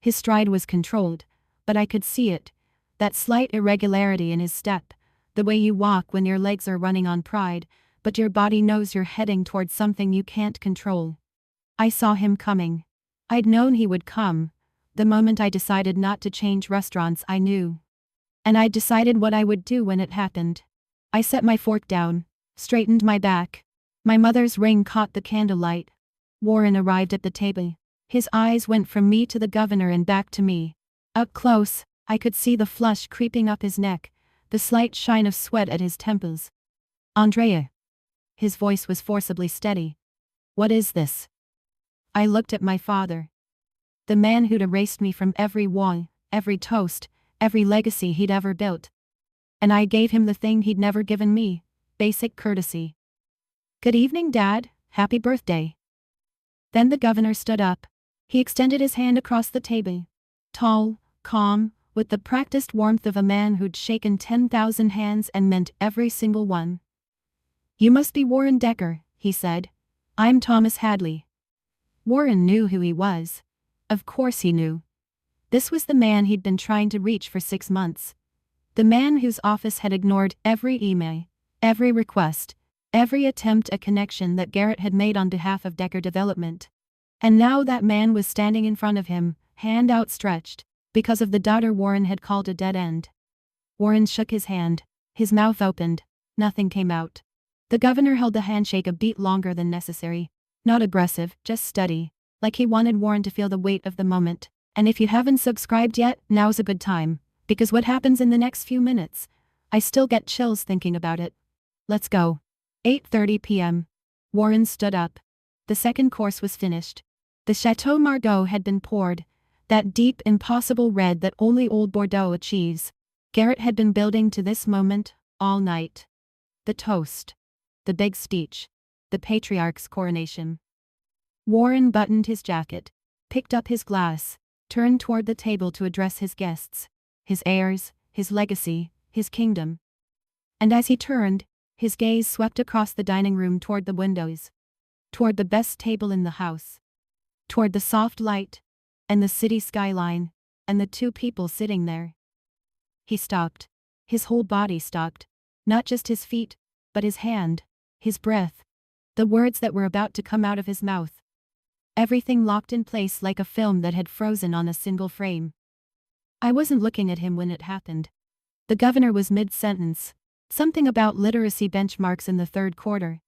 His stride was controlled, but I could see it, that slight irregularity in his step, the way you walk when your legs are running on pride, but your body knows you're heading towards something you can't control. I saw him coming. I'd known he would come. The moment I decided not to change restaurants, I knew. And I'd decided what I would do when it happened. I set my fork down, straightened my back. My mother's ring caught the candlelight. Warren arrived at the table. His eyes went from me to the governor and back to me. Up close, I could see the flush creeping up his neck, the slight shine of sweat at his temples. Andrea. His voice was forcibly steady. What is this? I looked at my father. The man who'd erased me from every wall, every toast, every legacy he'd ever built. And I gave him the thing he'd never given me, basic courtesy. Good evening, Dad. Happy birthday. Then the governor stood up. He extended his hand across the table. Tall, calm, with the practiced warmth of a man who'd shaken 10,000 hands and meant every single one. You must be Warren Decker, he said. I'm Thomas Hadley. Warren knew who he was. Of course he knew. This was the man he'd been trying to reach for 6 months. The man whose office had ignored every email, every request, every attempt at connection that Garrett had made on behalf of Decker Development. And now that man was standing in front of him, hand outstretched, because of the daughter Warren had called a dead end. Warren shook his hand. His mouth opened. Nothing came out. The governor held the handshake a beat longer than necessary. Not aggressive, just steady, like he wanted Warren to feel the weight of the moment. And if you haven't subscribed yet, now's a good time, because what happens in the next few minutes? I still get chills thinking about it. Let's go. 8:30 p.m. Warren stood up. The second course was finished. The Chateau Margaux had been poured, that deep, impossible red that only Old Bordeaux achieves. Garrett had been building to this moment all night. The toast. The big speech. The patriarch's coronation. Warren buttoned his jacket, picked up his glass, turned toward the table to address his guests, his heirs, his legacy, his kingdom. And as he turned, his gaze swept across the dining room toward the windows, toward the best table in the house, toward the soft light, and the city skyline, and the two people sitting there. He stopped. His whole body stopped. Not just his feet, but his hand, his breath, the words that were about to come out of his mouth. Everything locked in place like a film that had frozen on a single frame. I wasn't looking at him when it happened. The governor was mid-sentence, something about literacy benchmarks in the third quarter.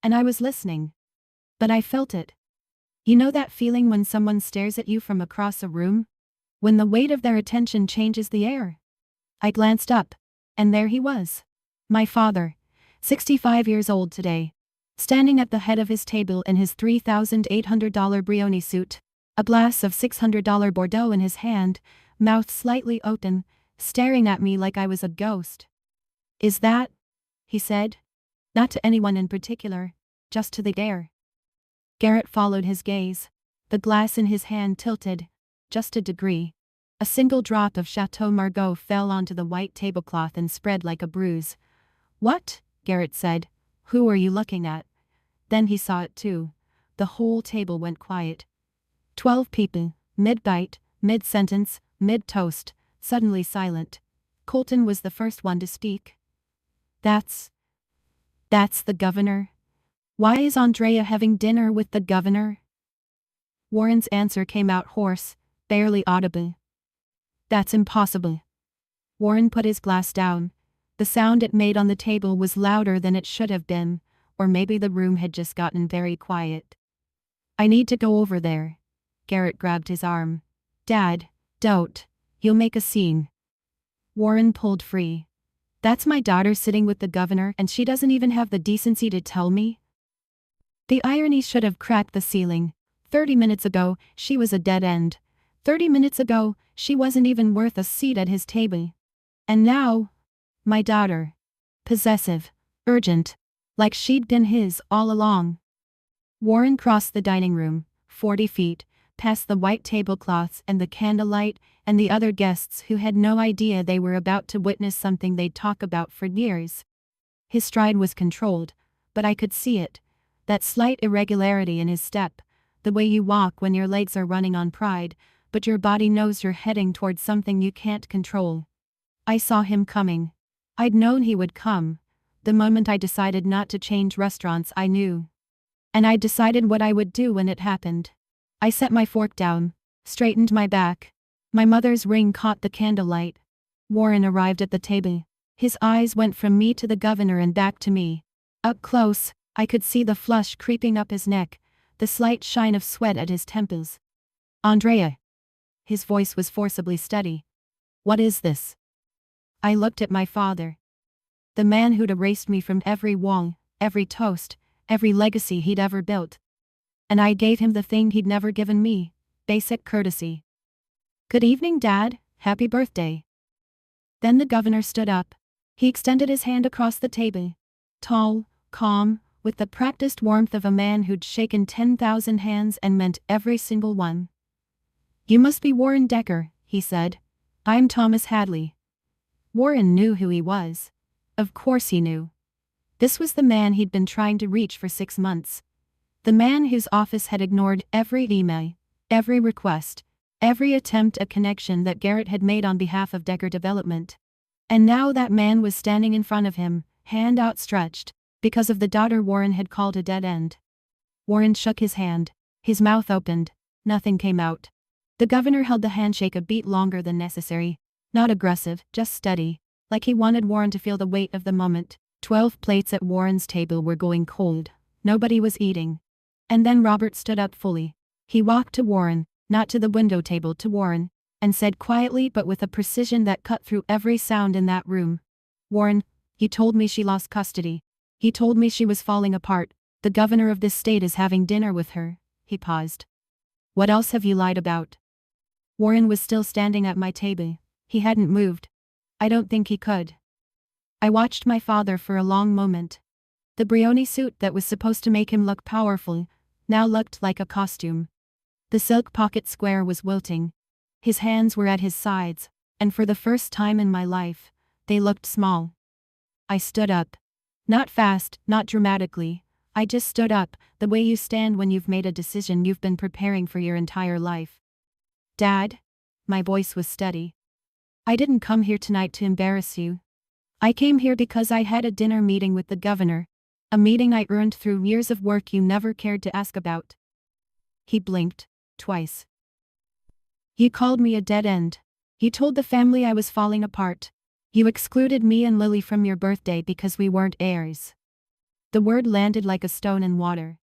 And I was listening. But I felt it. You know that feeling when someone stares at you from across a room? When the weight of their attention changes the air? I glanced up, and there he was. My father, 65 years old today, standing at the head of his table in his $3,800 Brioni suit, a glass of $600 Bordeaux in his hand, mouth slightly open, staring at me like I was a ghost. Is that? He said. Not to anyone in particular, just to the air. Garrett followed his gaze. The glass in his hand tilted, just a degree. A single drop of Chateau Margaux fell onto the white tablecloth and spread like a bruise. What? Garrett said. Who are you looking at? Then he saw it too. The whole table went quiet. 12 people, mid-bite, Mid-sentence, mid-toast, suddenly silent. Colton was the first one to speak. That's the governor? Why is Andrea having dinner with the governor? Warren's answer came out hoarse, barely audible. That's impossible. Warren put his glass down. The sound it made on the table was louder than it should have been, or maybe the room had just gotten very quiet. I need to go over there. Garrett grabbed his arm. Dad, don't. You'll make a scene. Warren pulled free. That's my daughter sitting with the governor and she doesn't even have the decency to tell me? The irony should have cracked the ceiling. 30 minutes ago, she was a dead end. 30 minutes ago, she wasn't even worth a seat at his table. And now, my daughter. Possessive, urgent, like she'd been his all along. Warren crossed the dining room, 40 feet, past the white tablecloths and the candlelight, and the other guests who had no idea they were about to witness something they'd talk about for years. His stride was controlled, but I could see it. That slight irregularity in his step, the way you walk when your legs are running on pride, but your body knows you're heading towards something you can't control. I saw him coming. I'd known he would come. The moment I decided not to change restaurants, I knew. And I decided what I would do when it happened. I set my fork down, straightened my back. My mother's ring caught the candlelight. Warren arrived at the table. His eyes went from me to the governor and back to me. Up close, I could see the flush creeping up his neck, the slight shine of sweat at his temples. Andrea. His voice was forcibly steady. What is this? I looked at my father. The man who'd erased me from every wall, every toast, every legacy he'd ever built. And I gave him the thing he'd never given me, basic courtesy. Good evening, Dad. Happy birthday. Then the governor stood up. He extended his hand across the table. Tall, calm, with the practiced warmth of a man who'd shaken 10,000 hands and meant every single one. You must be Warren Decker, he said. I'm Thomas Hadley. Warren knew who he was. Of course he knew. This was the man he'd been trying to reach for 6 months. The man whose office had ignored every email, every request, every attempt at connection that Garrett had made on behalf of Decker Development. And now that man was standing in front of him, hand outstretched, because of the daughter Warren had called a dead end. Warren shook his hand. His mouth opened. Nothing came out. The governor held the handshake a beat longer than necessary. Not aggressive, just steady, like he wanted Warren to feel the weight of the moment. 12 plates at Warren's table were going cold. Nobody was eating. And then Robert stood up fully. He walked to Warren, not to the window table, to Warren, and said quietly but with a precision that cut through every sound in that room. Warren, he told me she lost custody. He told me she was falling apart. The governor of this state is having dinner with her. He paused. What else have you lied about? Warren was still standing at my table. He hadn't moved. I don't think he could. I watched my father for a long moment. The Brioni suit that was supposed to make him look powerful now looked like a costume. The silk pocket square was wilting. His hands were at his sides, and for the first time in my life, they looked small. I stood up. Not fast, not dramatically. I just stood up, the way you stand when you've made a decision you've been preparing for your entire life. Dad? My voice was steady. I didn't come here tonight to embarrass you. I came here because I had a dinner meeting with the governor, a meeting I earned through years of work you never cared to ask about. He blinked, twice. You called me a dead end. You told the family I was falling apart. You excluded me and Lily from your birthday because we weren't heirs. The word landed like a stone in water.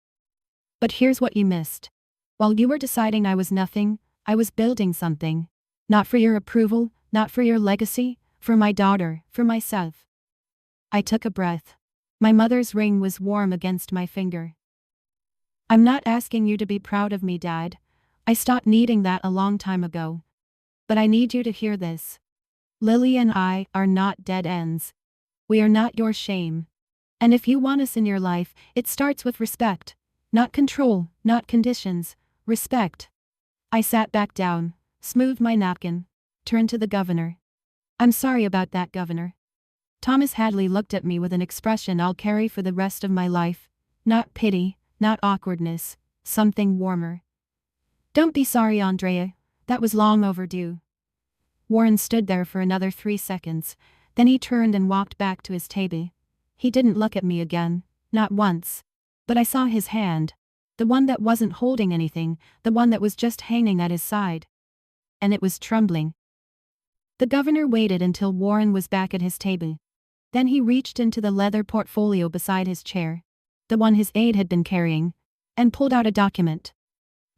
But here's what you missed. While you were deciding I was nothing, I was building something. Not for your approval, not for your legacy, for my daughter, for myself. I took a breath. My mother's ring was warm against my finger. I'm not asking you to be proud of me, Dad. I stopped needing that a long time ago. But I need you to hear this. Lily and I are not dead ends. We are not your shame. And if you want us in your life, it starts with respect. Not control, not conditions. Respect. I sat back down, smoothed my napkin, turned to the governor. I'm sorry about that, Governor. Thomas Hadley looked at me with an expression I'll carry for the rest of my life. Not pity, not awkwardness, something warmer. Don't be sorry, Andrea. That was long overdue. Warren stood there for another 3 seconds, then he turned and walked back to his table. He didn't look at me again, not once. But I saw his hand. The one that wasn't holding anything, the one that was just hanging at his side. And it was trembling. The governor waited until Warren was back at his table. Then he reached into the leather portfolio beside his chair, the one his aide had been carrying, and pulled out a document.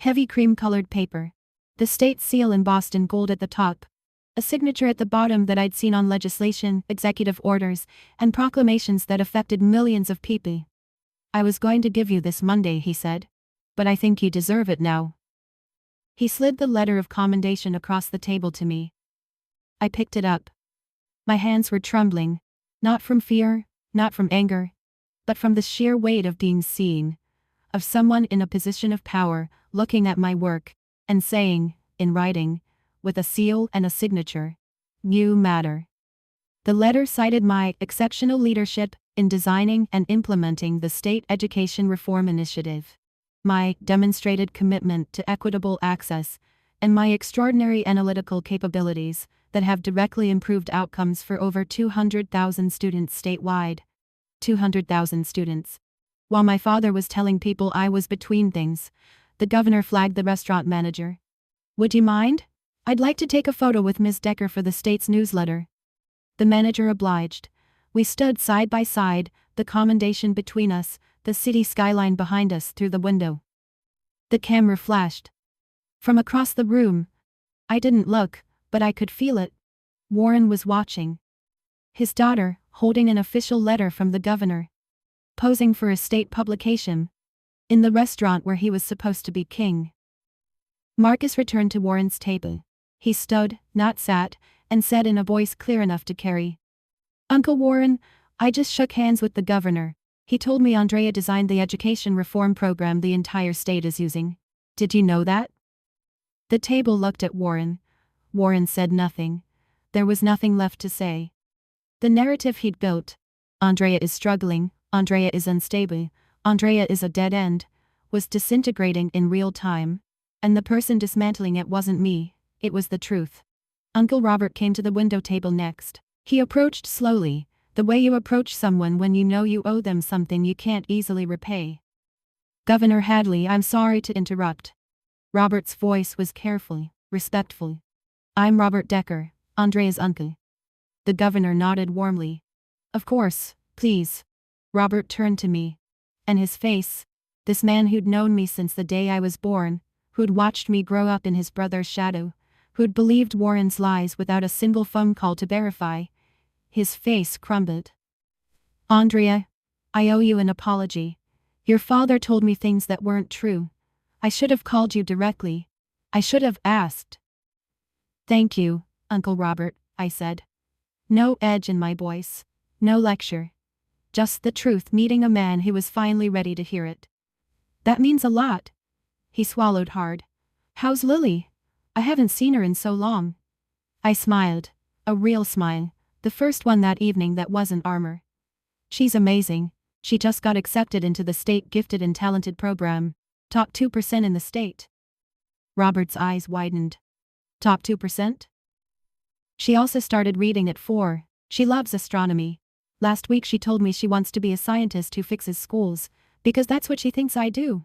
Heavy cream-colored paper. The state seal embossed in gold at the top. A signature at the bottom that I'd seen on legislation, executive orders, and proclamations that affected millions of people. I was going to give you this Monday, he said. But I think you deserve it now. He slid the letter of commendation across the table to me. I picked it up. My hands were trembling, not from fear, not from anger, but from the sheer weight of being seen, of someone in a position of power looking at my work and saying, in writing, with a seal and a signature, "You matter." The letter cited my exceptional leadership in designing and implementing the state education reform initiative, my demonstrated commitment to equitable access, and my extraordinary analytical capabilities that have directly improved outcomes for over 200,000 students statewide. 200,000 students. While my father was telling people I was between things, the governor flagged the restaurant manager. "Would you mind? I'd like to take a photo with Ms. Decker for the state's newsletter." The manager obliged. We stood side by side, the commendation between us, the city skyline behind us through the window. The camera flashed. From across the room. I didn't look, but I could feel it. Warren was watching. His daughter, holding an official letter from the governor. Posing for a state publication. In the restaurant where he was supposed to be king. Marcus returned to Warren's table. He stood, not sat, and said in a voice clear enough to carry. "Uncle Warren, I just shook hands with the governor. He told me Andrea designed the education reform program the entire state is using. Did you know that?" The table looked at Warren. Warren said nothing. There was nothing left to say. The narrative he'd built, Andrea is struggling, Andrea is unstable, Andrea is a dead end, was disintegrating in real time. And the person dismantling it wasn't me, it was the truth. Uncle Robert came to the window table next. He approached slowly, the way you approach someone when you know you owe them something you can't easily repay. "Governor Hadley, I'm sorry to interrupt." Robert's voice was careful, respectful. "I'm Robert Decker, Andrea's uncle." The governor nodded warmly. "Of course, please." Robert turned to me. And his face, this man who'd known me since the day I was born, who'd watched me grow up in his brother's shadow, who'd believed Warren's lies without a single phone call to verify, his face crumbled. "Andrea, I owe you an apology. Your father told me things that weren't true. I should have called you directly. I should have asked." "Thank you, Uncle Robert," I said. No edge in my voice, no lecture. Just the truth meeting a man who was finally ready to hear it. "That means a lot." He swallowed hard. "How's Lily? I haven't seen her in so long." I smiled. A real smile. The first one that evening that wasn't armor. "She's amazing. She just got accepted into the state gifted and talented program. Top 2% in the state." Robert's eyes widened. "Top 2%? She also started reading at 4. She loves astronomy. Last week she told me she wants to be a scientist who fixes schools, because that's what she thinks I do."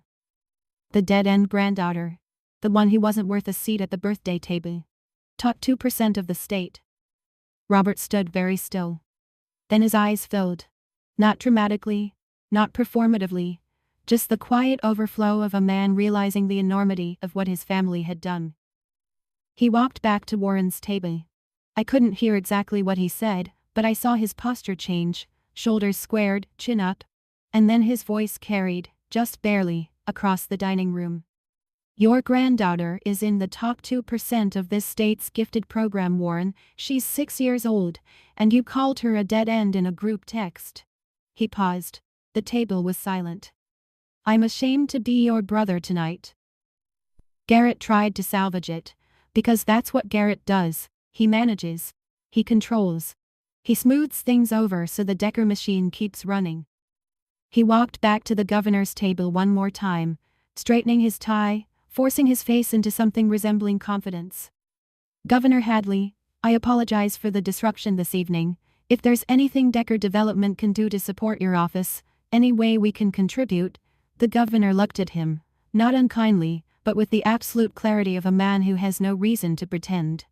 The dead-end granddaughter. The one who wasn't worth a seat at the birthday table. Top 2% of the state. Robert stood very still. Then his eyes filled. Not dramatically, not performatively, just the quiet overflow of a man realizing the enormity of what his family had done. He walked back to Warren's table. I couldn't hear exactly what he said, but I saw his posture change, shoulders squared, chin up, and then his voice carried, just barely, across the dining room. "Your granddaughter is in the top 2% of this state's gifted program, Warren. She's 6 years old, and you called her a dead end in a group text." He paused. The table was silent. "I'm ashamed to be your brother tonight." Garrett tried to salvage it, because that's what Garrett does. He manages. He controls. He smooths things over so the Decker machine keeps running. He walked back to the governor's table one more time, straightening his tie, forcing his face into something resembling confidence. Governor Hadley, I apologize for the disruption this evening. If there's anything Decker Development can do to support your office, any way we can contribute, the governor looked at him, not unkindly, but with the absolute clarity of a man who has no reason to pretend.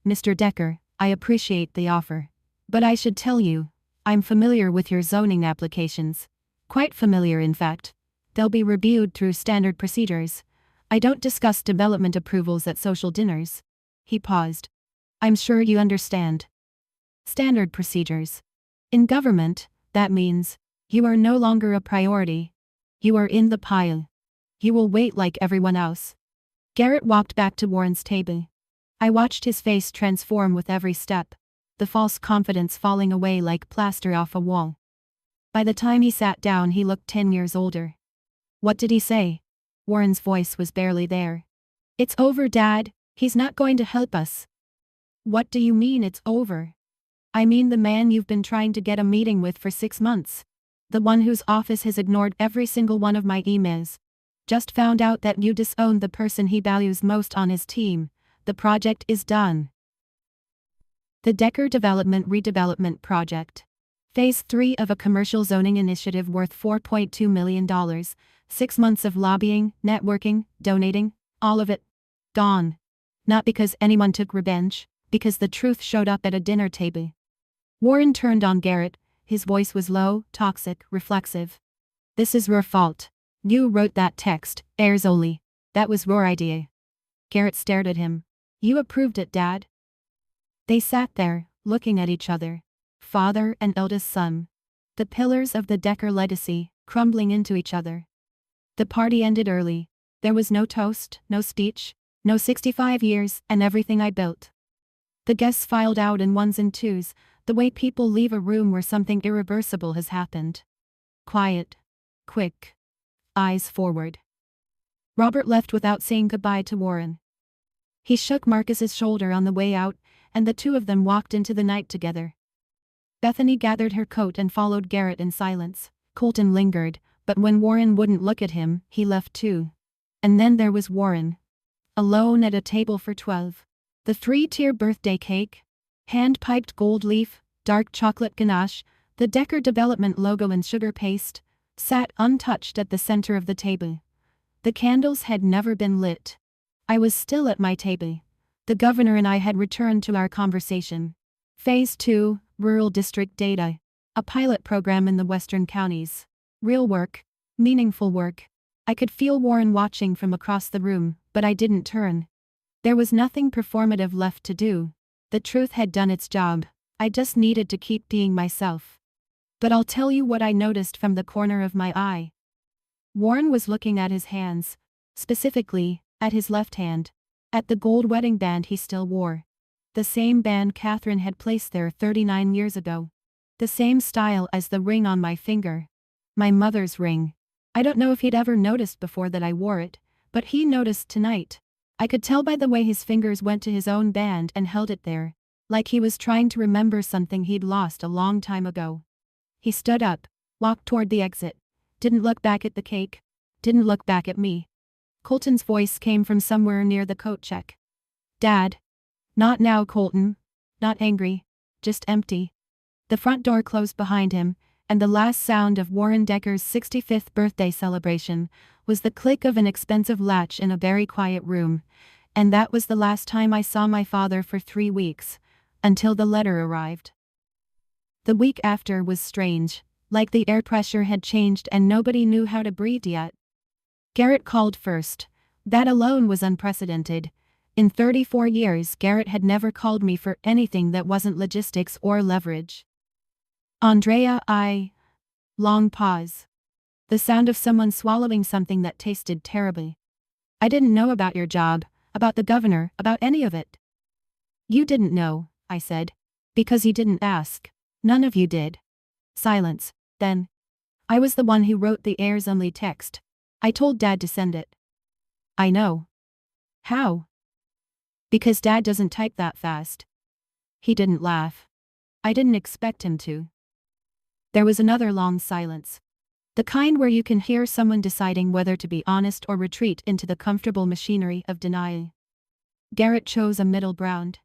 Mr. Decker, I appreciate the offer. But I should tell you, I'm familiar with your zoning applications. Quite familiar, in fact. They'll be reviewed through standard procedures. I don't discuss development approvals at social dinners. He paused. I'm sure you understand. Standard procedures. In government, that means, you are no longer a priority. You are in the pile. You will wait like everyone else. Garrett walked back to Warren's table. I watched his face transform with every step, the false confidence falling away like plaster off a wall. By the time he sat down, he looked 10 years older. What did he say? Warren's voice was barely there. It's over, Dad. He's not going to help us. What do you mean it's over? I mean the man you've been trying to get a meeting with for 6 months. The one whose office has ignored every single one of my emails. Just found out that you disowned the person he values most on his team. The project is done. The Decker Development Redevelopment Project. Phase 3 of a commercial zoning initiative worth $4.2 million. 6 months of lobbying, networking, donating, all of it. Gone. Not because anyone took revenge, because the truth showed up at a dinner table. Warren turned on Garrett. His voice was low, toxic, reflexive. This is your fault. You wrote that text, heirs only. That was your idea. Garrett stared at him. You approved it, Dad. They sat there, looking at each other. Father and eldest son. The pillars of the Decker legacy, crumbling into each other. The party ended early. There was no toast, no speech, no 65 years and everything I built. The guests filed out in ones and twos, the way people leave a room where something irreversible has happened. Quiet. Quick. Eyes forward. Robert left without saying goodbye to Warren. He shook Marcus's shoulder on the way out, and the two of them walked into the night together. Bethany gathered her coat and followed Garrett in silence. Colton lingered, but when Warren wouldn't look at him, he left too. And then there was Warren. Alone at a table for 12. The 3-tier birthday cake. Hand-piped gold leaf, dark chocolate ganache, the Decker Development logo and sugar paste, sat untouched at the center of the table. The candles had never been lit. I was still at my table. The governor and I had returned to our conversation. Phase 2, Rural District Data. A pilot program in the western counties. Real work. Meaningful work. I could feel Warren watching from across the room, but I didn't turn. There was nothing performative left to do. The truth had done its job. I just needed to keep being myself. But I'll tell you what I noticed from the corner of my eye. Warren was looking at his hands. Specifically, at his left hand. At the gold wedding band he still wore. The same band Catherine had placed there 39 years ago. The same style as the ring on my finger. My mother's ring. I don't know if he'd ever noticed before that I wore it, but he noticed tonight. I could tell by the way his fingers went to his own band and held it there, like he was trying to remember something he'd lost a long time ago. He stood up, walked toward the exit, didn't look back at the cake, didn't look back at me. Colton's voice came from somewhere near the coat check. Dad. Not now, Colton. Not angry. Just empty. The front door closed behind him, and the last sound of Warren Decker's 65th birthday celebration was the click of an expensive latch in a very quiet room, and that was the last time I saw my father for 3 weeks, until the letter arrived. The week after was strange, like the air pressure had changed and nobody knew how to breathe yet. Garrett called first. That alone was unprecedented. In 34 years, Garrett had never called me for anything that wasn't logistics or leverage. Andrea, Long pause. The sound of someone swallowing something that tasted terribly. I didn't know about your job, about the governor, about any of it. You didn't know, I said. Because you didn't ask. None of you did. Silence. Then. I was the one who wrote the heirs only text. I told Dad to send it. I know. How? Because Dad doesn't type that fast. He didn't laugh. I didn't expect him to. There was another long silence. The kind where you can hear someone deciding whether to be honest or retreat into the comfortable machinery of denial. Garrett chose a middle ground.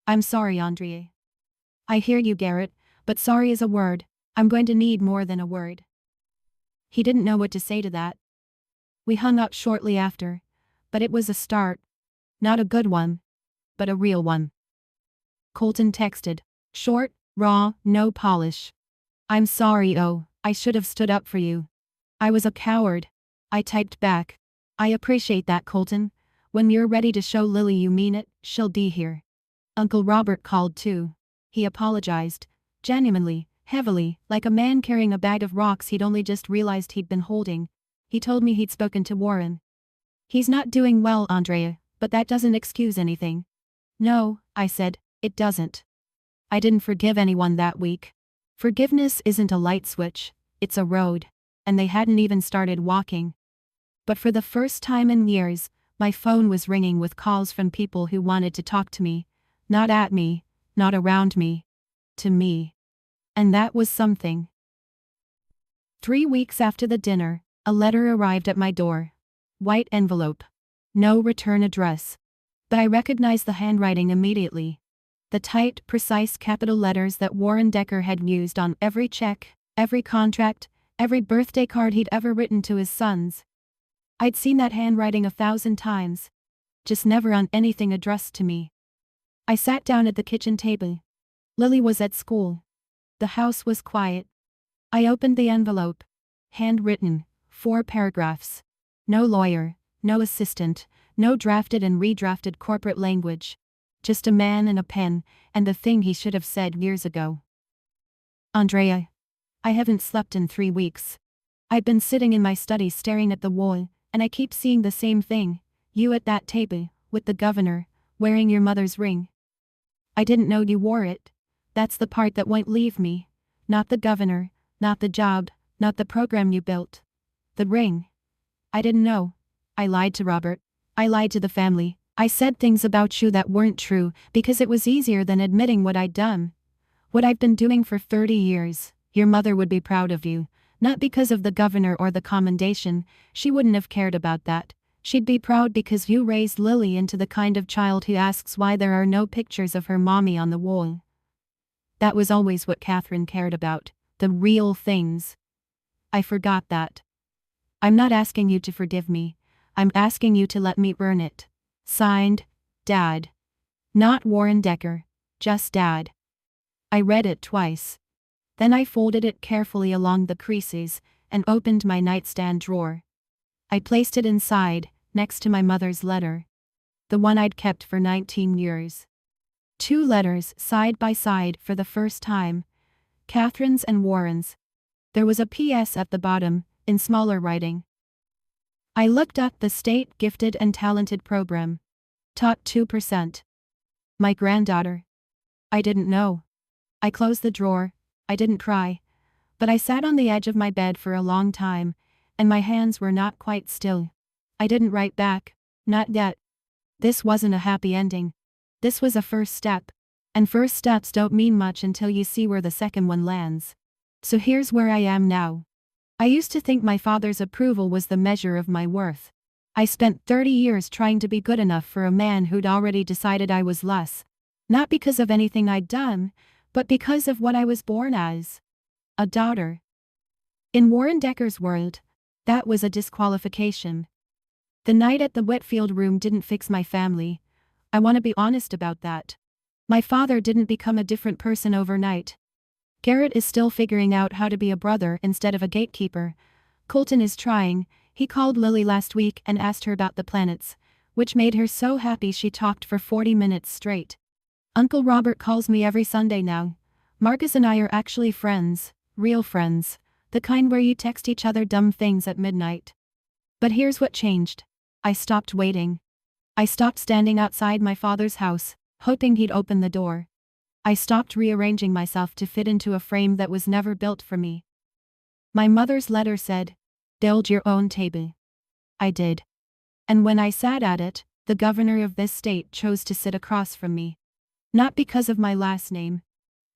I'm sorry, Andrea. I hear you, Garrett, but sorry is a word. I'm going to need more than a word. He didn't know what to say to that. We hung up shortly after, but it was a start. Not a good one, but a real one. Colton texted. Short, raw, no polish. I'm sorry, I should have stood up for you. I was a coward. I typed back. I appreciate that, Colton. When you're ready to show Lily you mean it, she'll be here. Uncle Robert called too. He apologized, genuinely, heavily, like a man carrying a bag of rocks he'd only just realized he'd been holding. He told me he'd spoken to Warren. He's not doing well, Andrea, but that doesn't excuse anything. No, I said, it doesn't. I didn't forgive anyone that week. Forgiveness isn't a light switch, it's a road, and they hadn't even started walking. But for the first time in years, my phone was ringing with calls from people who wanted to talk to me, not at me, not around me, to me. And that was something. 3 weeks after the dinner, a letter arrived at my door. White envelope. No return address. But I recognized the handwriting immediately. The tight, precise capital letters that Warren Decker had used on every check, every contract, every birthday card he'd ever written to his sons. I'd seen that handwriting 1,000 times. Just never on anything addressed to me. I sat down at the kitchen table. Lily was at school. The house was quiet. I opened the envelope. Handwritten, 4 paragraphs. No lawyer, no assistant, no drafted and redrafted corporate language. Just a man and a pen, and the thing he should have said years ago. Andrea. I haven't slept in 3 weeks. I've been sitting in my study staring at the wall, and I keep seeing the same thing. You at that table, with the governor, wearing your mother's ring. I didn't know you wore it. That's the part that won't leave me. Not the governor, not the job, not the program you built. The ring. I didn't know. I lied to Robert. I lied to the family. I said things about you that weren't true because it was easier than admitting what I'd done. What I've been doing for 30 years. Your mother would be proud of you. Not because of the governor or the commendation, she wouldn't have cared about that. She'd be proud because you raised Lily into the kind of child who asks why there are no pictures of her mommy on the wall. That was always what Catherine cared about, the real things. I forgot that. I'm not asking you to forgive me. I'm asking you to let me earn it. Signed, Dad. Not Warren Decker, just Dad. I read it twice. Then I folded it carefully along the creases and opened my nightstand drawer. I placed it inside, next to my mother's letter. The one I'd kept for 19 years. 2 letters side by side for the first time. Catherine's and Warren's. There was a P.S. at the bottom, in smaller writing. I looked up the state gifted and talented program. Taught 2%. My granddaughter. I didn't know. I closed the drawer. I didn't cry. But I sat on the edge of my bed for a long time, and my hands were not quite still. I didn't write back. Not yet. This wasn't a happy ending. This was a first step. And first steps don't mean much until you see where the second one lands. So here's where I am now. I used to think my father's approval was the measure of my worth. I spent 30 years trying to be good enough for a man who'd already decided I was less. Not because of anything I'd done, but because of what I was born as. A daughter. In Warren Decker's world, that was a disqualification. The night at the Whitfield room didn't fix my family. I want to be honest about that. My father didn't become a different person overnight. Garrett is still figuring out how to be a brother instead of a gatekeeper. Colton is trying. He called Lily last week and asked her about the planets, which made her so happy she talked for 40 minutes straight. Uncle Robert calls me every Sunday now. Marcus and I are actually friends, real friends, the kind where you text each other dumb things at midnight. But here's what changed. I stopped waiting. I stopped standing outside my father's house, hoping he'd open the door. I stopped rearranging myself to fit into a frame that was never built for me. My mother's letter said, "Build your own table." I did. And when I sat at it, the governor of this state chose to sit across from me. Not because of my last name.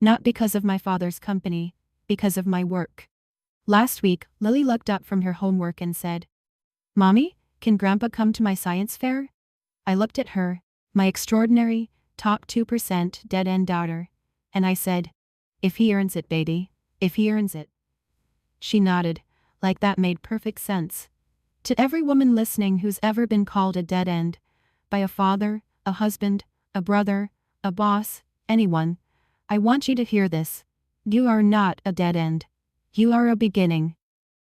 Not because of my father's company, because of my work. Last week, Lily looked up from her homework and said, "Mommy, can Grandpa come to my science fair?" I looked at her, my extraordinary, top 2% dead-end daughter, and I said, "If he earns it, baby, if he earns it." She nodded, like that made perfect sense. To every woman listening who's ever been called a dead end, by a father, a husband, a brother, a boss, anyone, I want you to hear this. You are not a dead end. You are a beginning.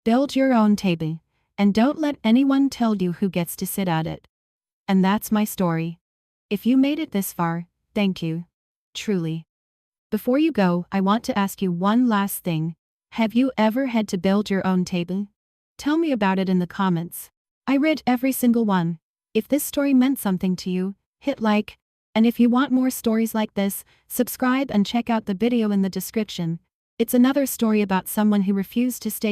Build your own table, and don't let anyone tell you who gets to sit at it. And that's my story. If you made it this far, thank you. Truly. Before you go, I want to ask you one last thing. Have you ever had to build your own table? Tell me about it in the comments. I read every single one. If this story meant something to you, hit like, and if you want more stories like this, subscribe and check out the video in the description. It's another story about someone who refused to stay